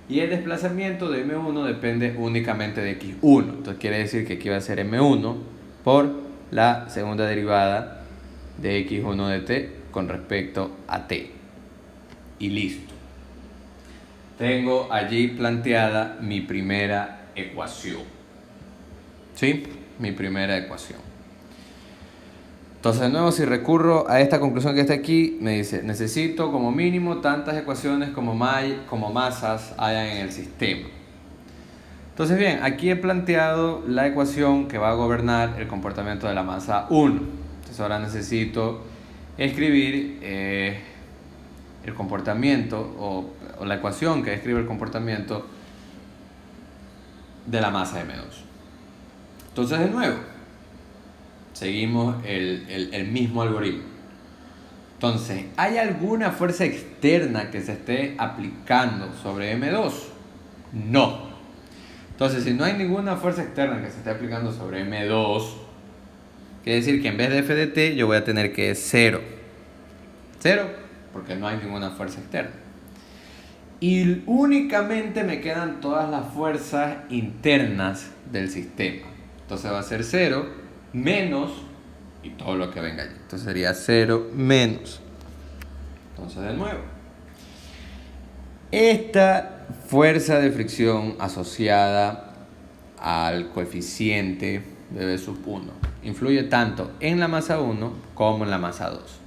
Y el desplazamiento de m1 depende únicamente de x1. Entonces quiere decir que aquí va a ser m1 por la segunda derivada de x1 de t con respecto a t. Y listo. Tengo allí planteada mi primera ecuación. ¿Sí? Mi primera ecuación. Entonces, de nuevo, si recurro a esta conclusión que está aquí, me dice, necesito como mínimo tantas ecuaciones como masas hayan en el sistema. Entonces, bien, aquí he planteado la ecuación que va a gobernar el comportamiento de la masa 1. Entonces, ahora necesito escribir el comportamiento o la ecuación que describe el comportamiento de la masa M2. Entonces, de nuevo, seguimos el mismo algoritmo. Entonces, ¿hay alguna fuerza externa que se esté aplicando sobre M2? No. Entonces, si no hay ninguna fuerza externa que se esté aplicando sobre M2, quiere decir que en vez de F de T, yo voy a tener que 0. 0, porque no hay ninguna fuerza externa. Y únicamente me quedan todas las fuerzas internas del sistema. Entonces va a ser 0 menos y todo lo que venga allí. Entonces sería 0 menos. Entonces de nuevo, esta fuerza de fricción asociada al coeficiente de B sub 1 influye tanto en la masa 1 como en la masa 2.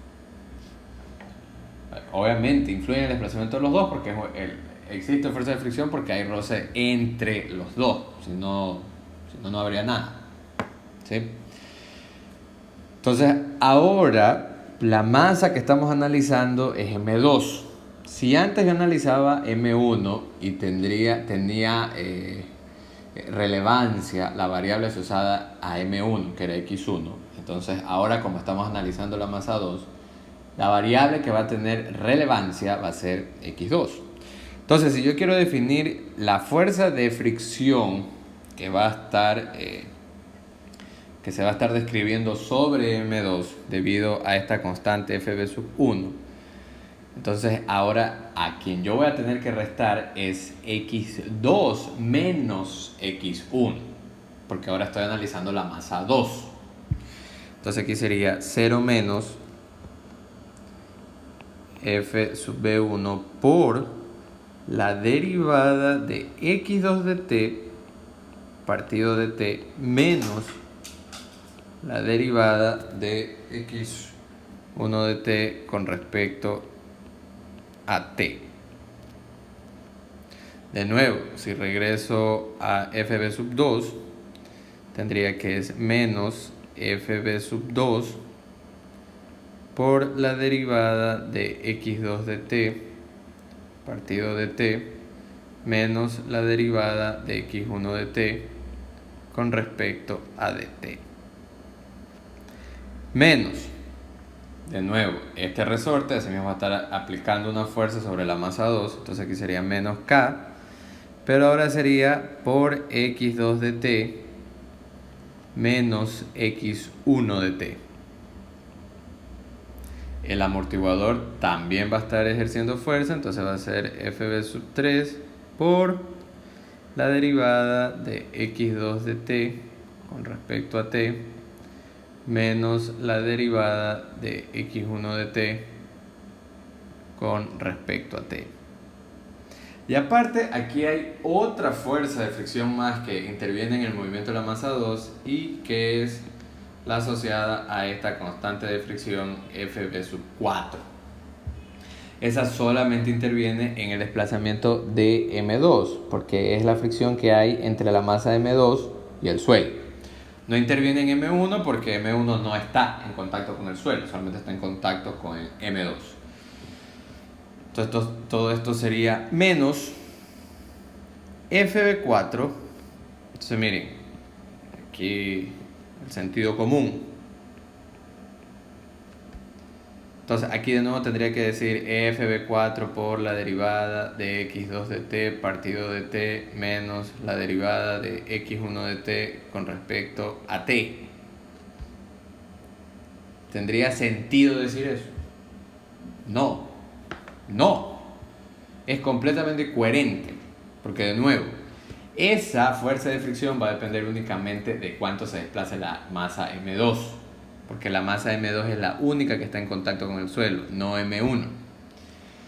Obviamente influye en el desplazamiento de los dos porque existe fuerza de fricción porque hay roce entre los dos. Si no habría nada. ¿Sí? Entonces, ahora la masa que estamos analizando es M2. Si antes yo analizaba M1 y tenía relevancia la variable asociada a M1, que era X1, entonces ahora como estamos analizando la masa 2, la variable que va a tener relevancia va a ser X2. Entonces, si yo quiero definir la fuerza de fricción que se va a estar describiendo sobre M2 debido a esta constante FB sub 1, entonces ahora a quien yo voy a tener que restar es X2 menos X1, porque ahora estoy analizando la masa 2. Entonces aquí sería 0 menos F sub B1 por la derivada de X2 de t partido de t menos la derivada de X1 de t con respecto a t. De nuevo, si regreso a FB sub 2, tendría que es menos FB sub 2 por la derivada de X2 de t partido de t
menos la derivada de x1 de t con respecto a dt. Menos, de nuevo, este resorte, así mismo va a estar aplicando una fuerza sobre la masa 2, entonces aquí sería menos k, pero ahora sería por x2 de t menos x1 de t. El amortiguador también va a estar ejerciendo fuerza, entonces va a ser fb sub 3 por la derivada de x2 de t con respecto a t menos la derivada de x1 de t con respecto a t. Y aparte, aquí hay otra fuerza de fricción más que interviene en el movimiento de la masa 2 y que es la asociada a esta constante de fricción Fb sub 4. Esa solamente interviene en el desplazamiento de M2, porque es la fricción que hay entre la masa M2 y el suelo. No interviene en M1 porque M1 no está en contacto con el suelo, solamente está en contacto con el M2. Entonces todo esto sería menos Fb4. Entonces miren, aquí el sentido común. Entonces aquí de nuevo tendría que decir Fb4 por la derivada de x2 de t partido de t menos la derivada de x1 de t con respecto a t. ¿Tendría sentido decir eso? No. Es completamente coherente, porque de nuevo, esa fuerza de fricción va a depender únicamente de cuánto se desplace la masa M2, porque la masa M2 es la única que está en contacto con el suelo, no M1.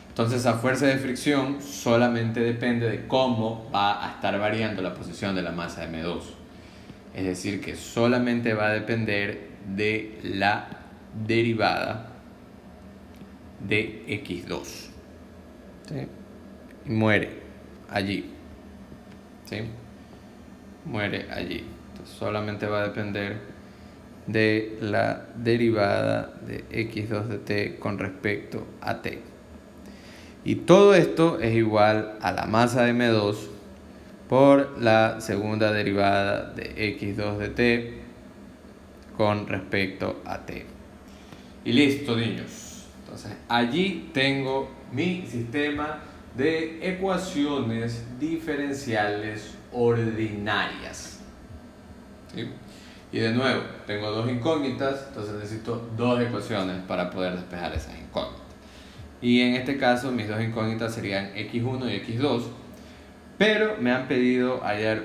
Entonces esa fuerza de fricción solamente depende de cómo va a estar variando la posición de la masa M2. Es decir, que solamente va a depender de la derivada de x2. ¿Sí? Y muere allí. ¿Sí? Muere allí. Entonces solamente va a depender de la derivada de x2 de t con respecto a t. Y todo esto es igual a la masa de M2 por la segunda derivada de x2 de t con respecto a t. Y listo, niños. Entonces allí tengo mi sistema de ecuaciones diferenciales ordinarias. ¿Sí? Y de nuevo, tengo dos incógnitas, entonces necesito dos ecuaciones para poder despejar esas incógnitas. Y en este caso mis dos incógnitas serían x1 y x2, pero me han pedido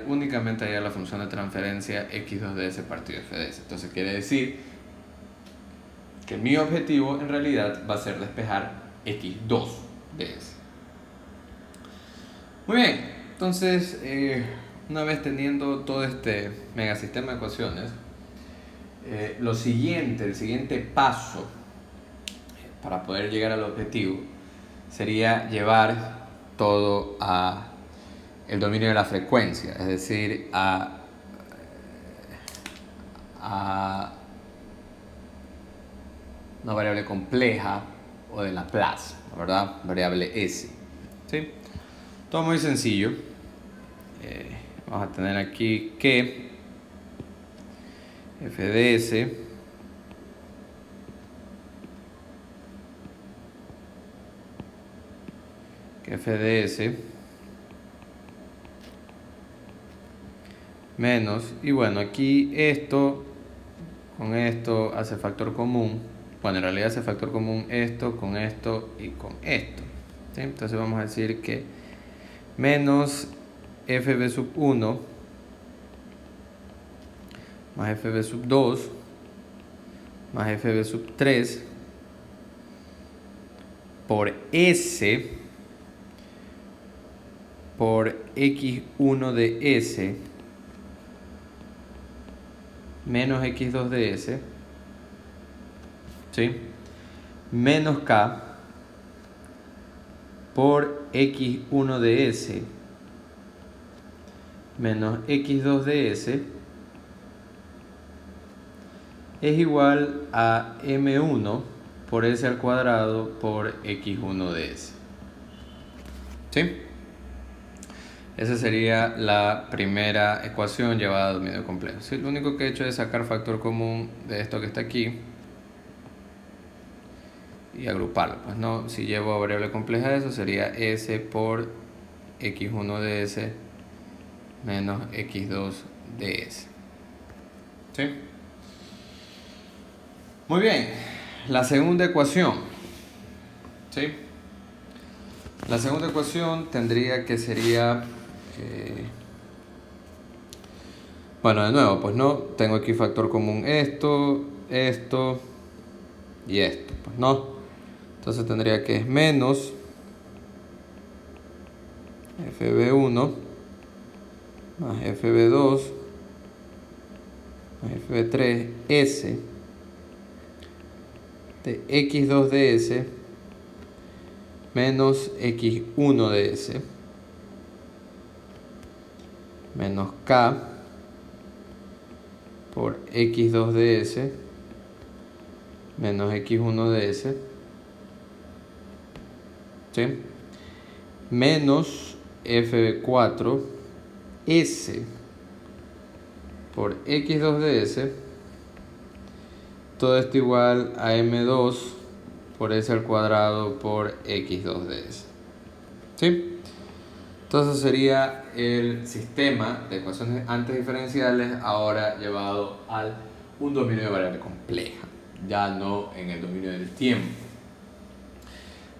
únicamente hallar la función de transferencia x2 de s partido f de s. Entonces quiere decir que mi objetivo en realidad va a ser despejar x2 de s. Muy bien, entonces una vez teniendo todo este megasistema de ecuaciones, el siguiente paso para poder llegar al objetivo sería llevar todo a el dominio de la frecuencia, es decir, a una variable compleja o de Laplace, ¿verdad? Variable S. ¿Sí? Todo muy sencillo. Vamos a tener aquí que f de s menos, y bueno, aquí esto con esto hace factor común. Bueno, en realidad hace factor común esto con esto y con esto. ¿Sí? Entonces vamos a decir que menos fb sub 1 más fb sub 2 más fb sub 3 por s por x1 de s menos x2 de s, ¿sí? Menos k por x1 de s menos x2 de s es igual a m1 por s al cuadrado por x1 de s. ¿Sí?
Esa sería la primera ecuación llevada a dominio complejo. Sí, lo único que he hecho es sacar factor común de esto que está aquí y agruparlo. Pues no, si llevo a variable compleja eso sería s por x1 de s menos x2 de s. ¿Sí? Muy bien. La segunda ecuación. ¿Sí? La segunda ecuación tendría que sería... bueno, de nuevo, pues no, tengo aquí factor común esto, esto y esto, pues no. Entonces tendría que es menos fb1 más fb2 más fb3 s de x2 de s menos x1 de s menos k por x2 de s menos x1 de s, ¿sí? Menos f4 s por x2 de s, todo esto igual a m2 por s al cuadrado por x2 de s, ¿sí? Entonces sería el sistema de ecuaciones antediferenciales ahora llevado a un dominio de variable compleja, ya no en el dominio del tiempo.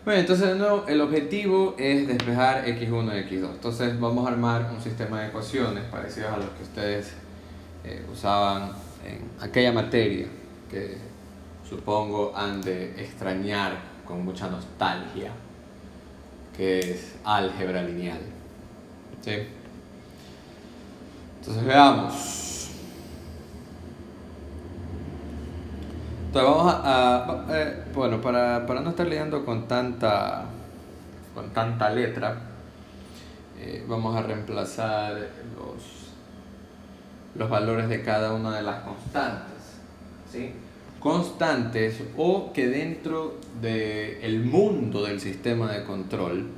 Bueno, entonces de nuevo el objetivo es despejar x1 y x2. Entonces vamos a armar un sistema de ecuaciones parecidos a los que ustedes usaban en aquella materia que supongo han de extrañar con mucha nostalgia, que es álgebra lineal. ¿Sí? Entonces veamos. Entonces vamos bueno, para no estar leyendo con tanta letra, vamos a reemplazar los valores de cada una de las constantes, ¿sí? Constantes o que dentro del mundo del sistema de control,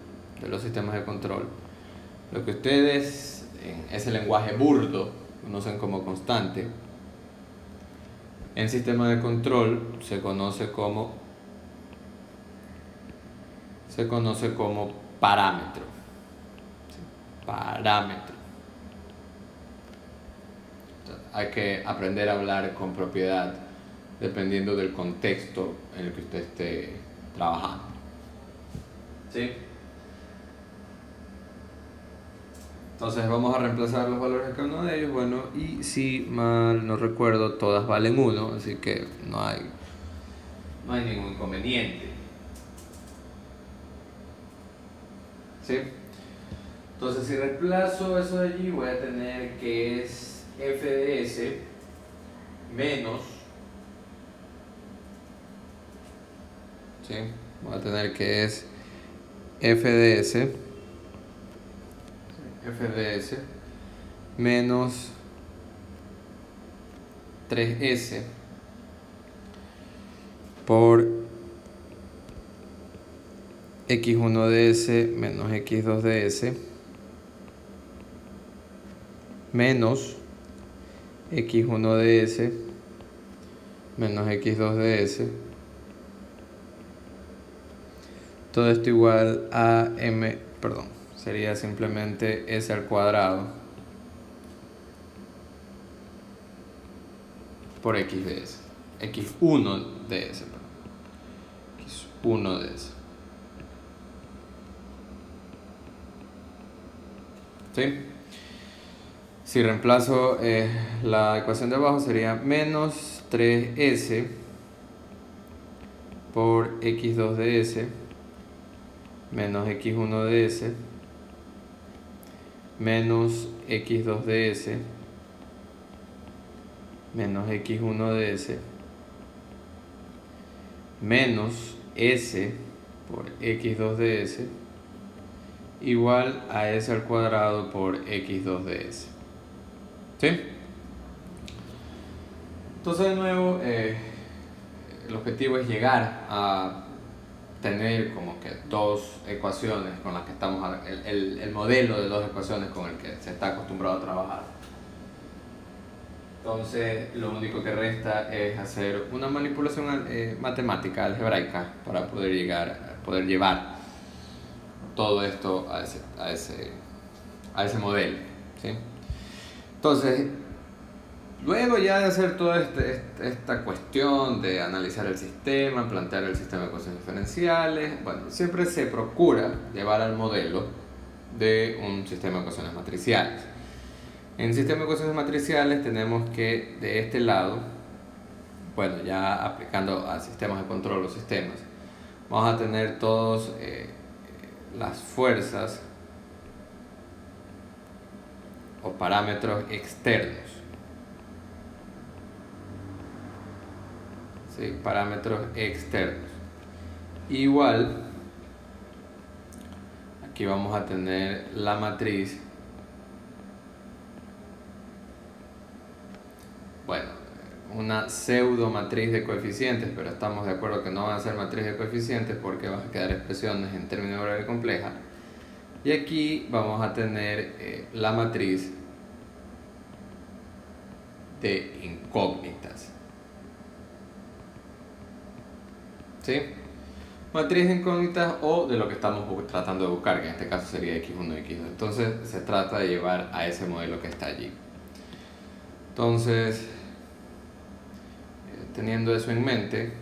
de los sistemas de control, lo que ustedes en ese lenguaje burdo conocen como constante, en sistema de control se conoce como parámetro. ¿Sí? Parámetro. Entonces, hay que aprender a hablar con propiedad dependiendo del contexto en el que usted esté trabajando. ¿Sí? Entonces vamos a reemplazar los valores de cada uno de ellos. Bueno, y si mal no recuerdo, todas valen 1, así que no hay ningún inconveniente. ¿Sí? Entonces si reemplazo eso de allí, voy a tener que es f de s menos, ¿sí? Voy a tener que es f de s menos 3s por x1 de s menos x2 de s menos x1 de s menos x2 de s, todo esto igual a sería simplemente s al cuadrado por x de s, x1 de s, x1 de s. ¿Sí? Si reemplazo la ecuación de abajo sería menos 3s por x2 de s menos x1 de s menos x2 de s menos x1 de s menos s por x2 de s igual a s al cuadrado por x2 de s. ¿Sí? Entonces de nuevo el objetivo es llegar a tener como que dos ecuaciones con las que estamos, el modelo de dos ecuaciones con el que se está acostumbrado a trabajar. Entonces lo único que resta es hacer una manipulación matemática, algebraica, para poder llevar todo esto a ese modelo, ¿sí? Entonces, luego ya de hacer toda esta cuestión de analizar el sistema, plantear el sistema de ecuaciones diferenciales, bueno, siempre se procura llevar al modelo de un sistema de ecuaciones matriciales. En el sistema de ecuaciones matriciales tenemos que de este lado, bueno, ya aplicando a sistemas de control los sistemas, vamos a tener todas las fuerzas o parámetros externos. ¿Sí? Parámetros externos. Igual, aquí vamos a tener la matriz. Bueno, una pseudo matriz de coeficientes, pero estamos de acuerdo que no van a ser matriz de coeficientes porque van a quedar expresiones en términos de variable compleja. Y aquí vamos a tener la matriz de incógnitas. ¿Sí? Matriz de incógnitas o de lo que estamos tratando de buscar, que en este caso sería x1 y x2. Entonces se trata de llevar a ese modelo que está allí. Entonces, teniendo eso en mente,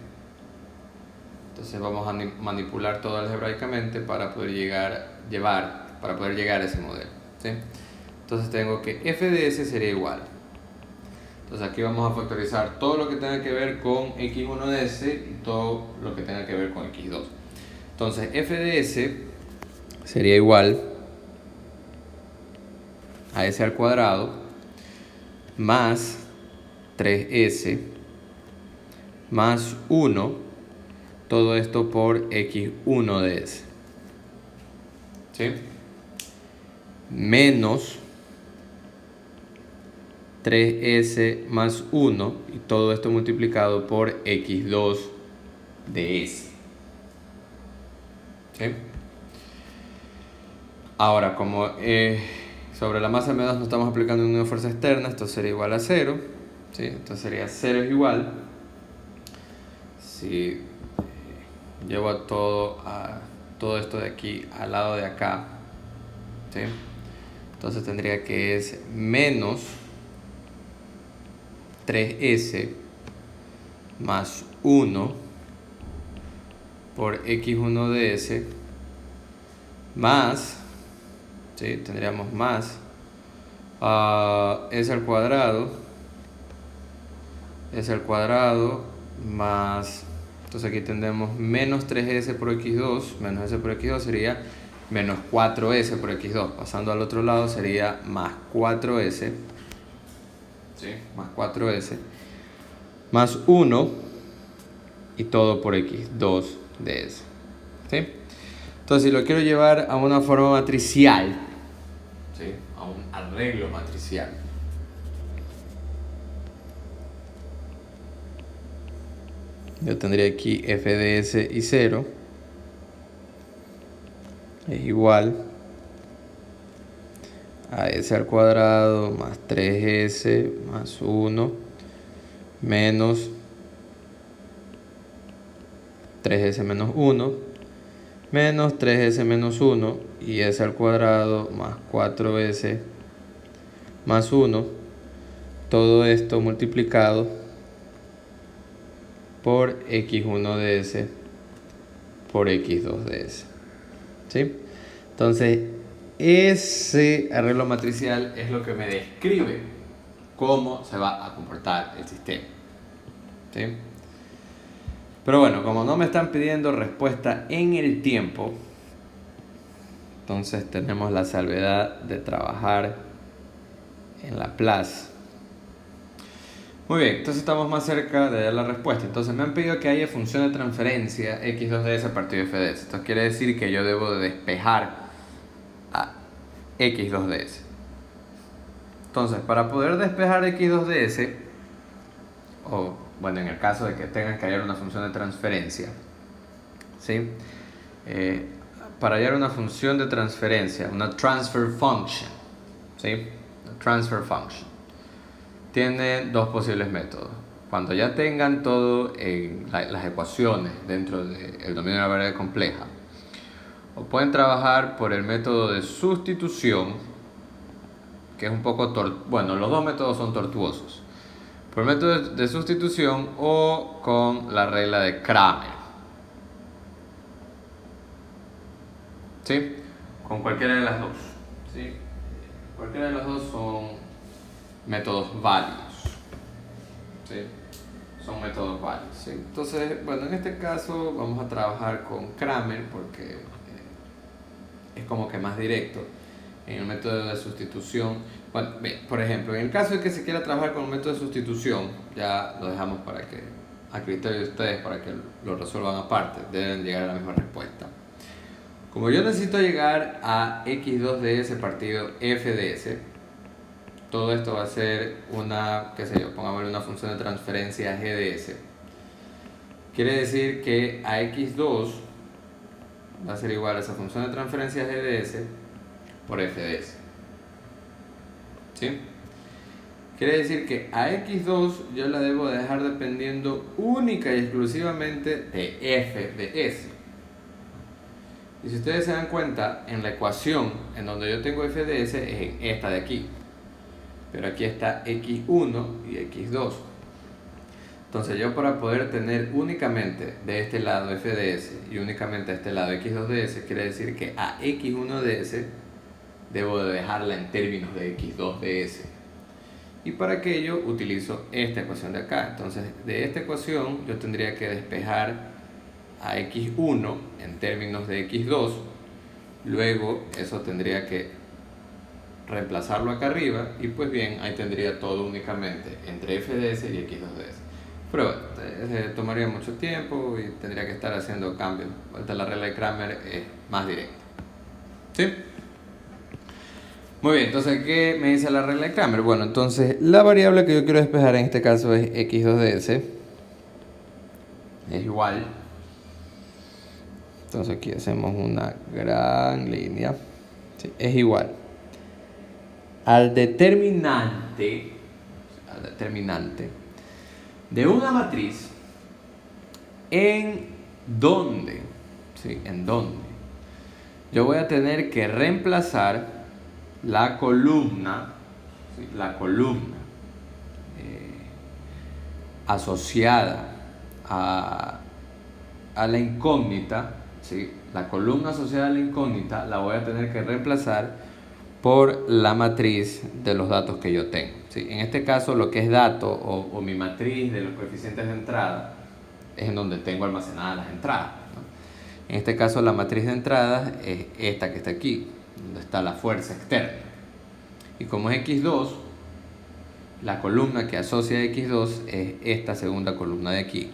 entonces vamos a manipular todo algebraicamente para poder llegar a ese modelo, ¿sí? Entonces tengo que f de s sería igual. Entonces aquí vamos a factorizar todo lo que tenga que ver con x1 de s y todo lo que tenga que ver con x2. Entonces f de s sería igual a s al cuadrado más 3s más 1, todo esto por x1 de s, ¿sí? Menos 3s más 1 y todo esto multiplicado por x2 de s, ¿sí? Ahora, como sobre la masa m2 no estamos aplicando ninguna fuerza externa, esto sería igual a 0, ¿sí? Entonces sería 0 es igual. Si llevo todo esto de aquí al lado de acá, ¿sí? Entonces tendría que es menos 3s más 1 por x1 de s más, ¿sí? Tendríamos más s al cuadrado más, entonces aquí tendremos menos 3s por x2, menos s por x2 sería menos 4s por x2, pasando al otro lado sería más 4s, ¿sí? Más 4s, más 1 y todo por x2 de s, ¿sí? Entonces si lo quiero llevar a una forma matricial, ¿sí? A un arreglo matricial, yo tendría aquí f de s y 0 es igual a s al cuadrado más 3s más 1 menos 3s menos 1 menos 3s menos 1 y s al cuadrado más 4s más 1, todo esto multiplicado por x1 de s por x2 de s, ¿sí? Entonces ese arreglo matricial es lo que me describe cómo se va a comportar el sistema, ¿sí? Pero bueno, como no me están pidiendo respuesta en el tiempo, entonces tenemos la salvedad de trabajar en Laplace. Muy bien, entonces estamos más cerca de dar la respuesta. Entonces me han pedido que haya función de transferencia x2 de s a partir de f de s. Esto quiere decir que yo debo de despejar a x2 de s. Entonces, para poder despejar x2 de s, o bueno, en el caso de que tengan que hallar una función de transferencia, ¿sí? Para hallar una función de transferencia, una transfer function, ¿sí? Una transfer function. Tiene dos posibles métodos. Cuando ya tengan todo en las ecuaciones dentro del dominio de la variable compleja, o pueden trabajar por el método de sustitución, que es un poco bueno, los dos métodos son tortuosos. Por el método de sustitución o con la regla de Kramer. ¿Sí? Con cualquiera de las dos. ¿Sí? Cualquiera de las dos son métodos válidos. ¿Sí? Son métodos válidos. ¿Sí? Entonces, bueno, en este caso vamos a trabajar con Kramer porque es como que más directo. En el método de sustitución, bueno, por ejemplo, en el caso de que se quiera trabajar con el método de sustitución, ya lo dejamos para que, a criterio de ustedes, para que lo resuelvan aparte, deben llegar a la misma respuesta. Como yo necesito llegar a x2ds partido fds, todo esto va a ser una, qué sé yo, pongámosle una función de transferencia gds. Quiere decir que a x2 va a ser igual a esa función de transferencia gds por fds. ¿Sí? Quiere decir que a x2 yo la debo dejar dependiendo única y exclusivamente de f de s. Y si ustedes se dan cuenta, en la ecuación en donde yo tengo f de s es en esta de aquí. Pero aquí está x1 y x2. Entonces yo, para poder tener únicamente de este lado f de s y únicamente a este lado x2 de s, quiere decir que a x1 de s debo de dejarla en términos de x2 de s. Y para aquello utilizo esta ecuación de acá. Entonces, de esta ecuación yo tendría que despejar a x1 en términos de x2. Luego eso tendría que reemplazarlo acá arriba y pues bien, ahí tendría todo únicamente entre f de s y x2 de s. Pero bueno, tomaría mucho tiempo y tendría que estar haciendo cambios. Ahorita la regla de Kramer es más directa. ¿Sí? Muy bien, entonces, ¿qué me dice la regla de Kramer? Bueno, entonces la variable que yo quiero despejar en este caso es x2 de s. Es igual. Entonces aquí hacemos una gran línea. Sí, es igual al determinante de una matriz en donde, ¿sí? En donde yo voy a tener que reemplazar la columna, ¿sí? La columna asociada a la incógnita, ¿sí? La columna asociada a la incógnita la voy a tener que reemplazar por la matriz de los datos que yo tengo, ¿sí? En este caso, lo que es dato o mi matriz de los coeficientes de entrada es en donde tengo almacenadas las entradas, ¿no? En este caso, la matriz de entradas es esta que está aquí, donde está la fuerza externa. Y como es x2, la columna que asocia a x2 es esta segunda columna de aquí.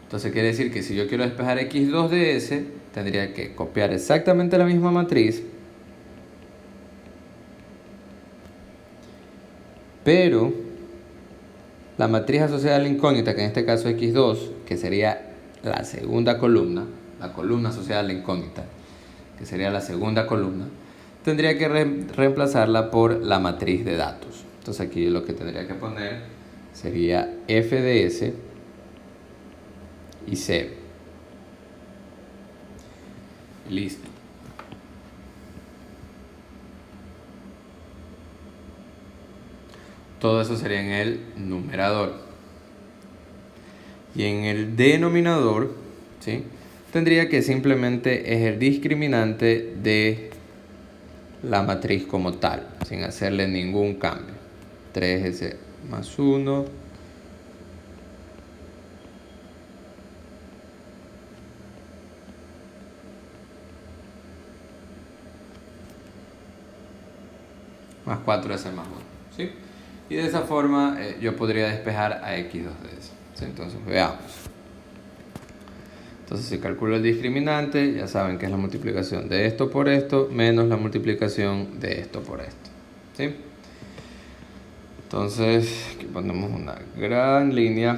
Entonces quiere decir que si yo quiero despejar x2 de s, tendría que copiar exactamente la misma matriz, pero la matriz asociada a la incógnita, que en este caso es x2, que sería la segunda columna, la columna asociada a la incógnita, que sería la segunda columna, tendría que reemplazarla por la matriz de datos. Entonces aquí lo que tendría que poner sería f de s y 0. Listo. Todo eso sería en el numerador. Y en el denominador, ¿sí? Tendría que simplemente es el discriminante de la matriz como tal, sin hacerle ningún cambio. 3s más 1. Más 4s más 1, ¿sí? Y de esa forma yo podría despejar a x2 de s, ¿sí? Entonces veamos. Entonces si calculo el discriminante, ya saben que es la multiplicación de esto por esto menos la multiplicación de esto por esto, ¿sí? Entonces aquí ponemos una gran línea.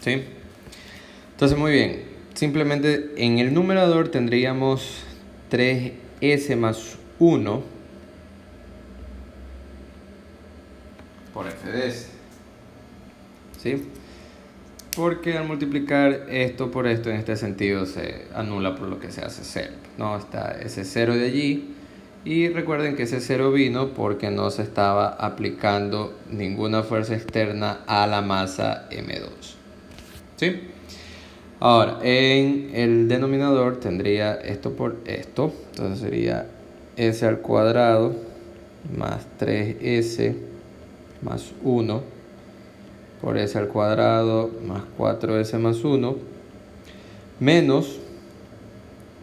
¿sí? Entonces, muy bien. Simplemente en el numerador tendríamos 3s más 1 por f de s, ¿sí? Porque al multiplicar esto por esto, en este sentido se anula por lo que se hace 0, ¿no? Está ese 0 de allí. Y recuerden que ese 0 vino porque no se estaba aplicando ninguna fuerza externa a la masa M2. ¿Sí? Ahora, en el denominador tendría esto por esto. Entonces sería s al cuadrado más 3s más 1 por s al cuadrado más 4s más 1 menos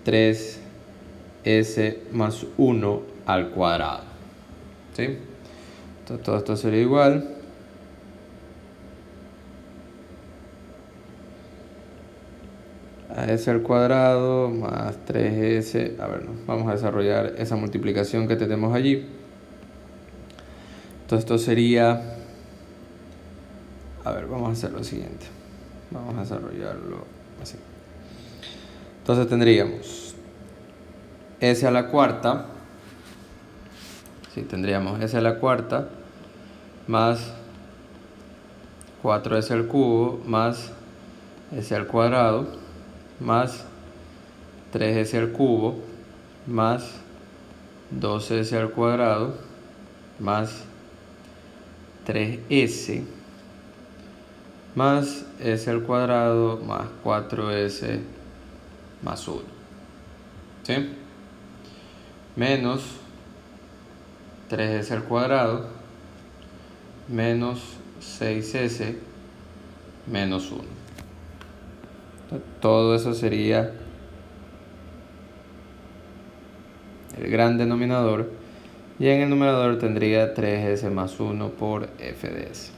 3s más 1 al cuadrado. ¿Sí? Entonces todo esto sería igual a s al cuadrado más 3s. A ver, vamos a desarrollar esa multiplicación que tenemos allí. Entonces esto sería, a ver, vamos a hacer lo siguiente. Vamos a desarrollarlo así. Entonces tendríamos s a la cuarta. Sí, tendríamos s a la cuarta más 4s al cubo más s al cuadrado más 3s al cubo más 2s al cuadrado más 3s más s al cuadrado más 4s más 1. ¿Sí? Menos 3s al cuadrado menos 6s menos 1. Todo eso sería el gran denominador, y en el numerador tendría 3s más 1 por f de s.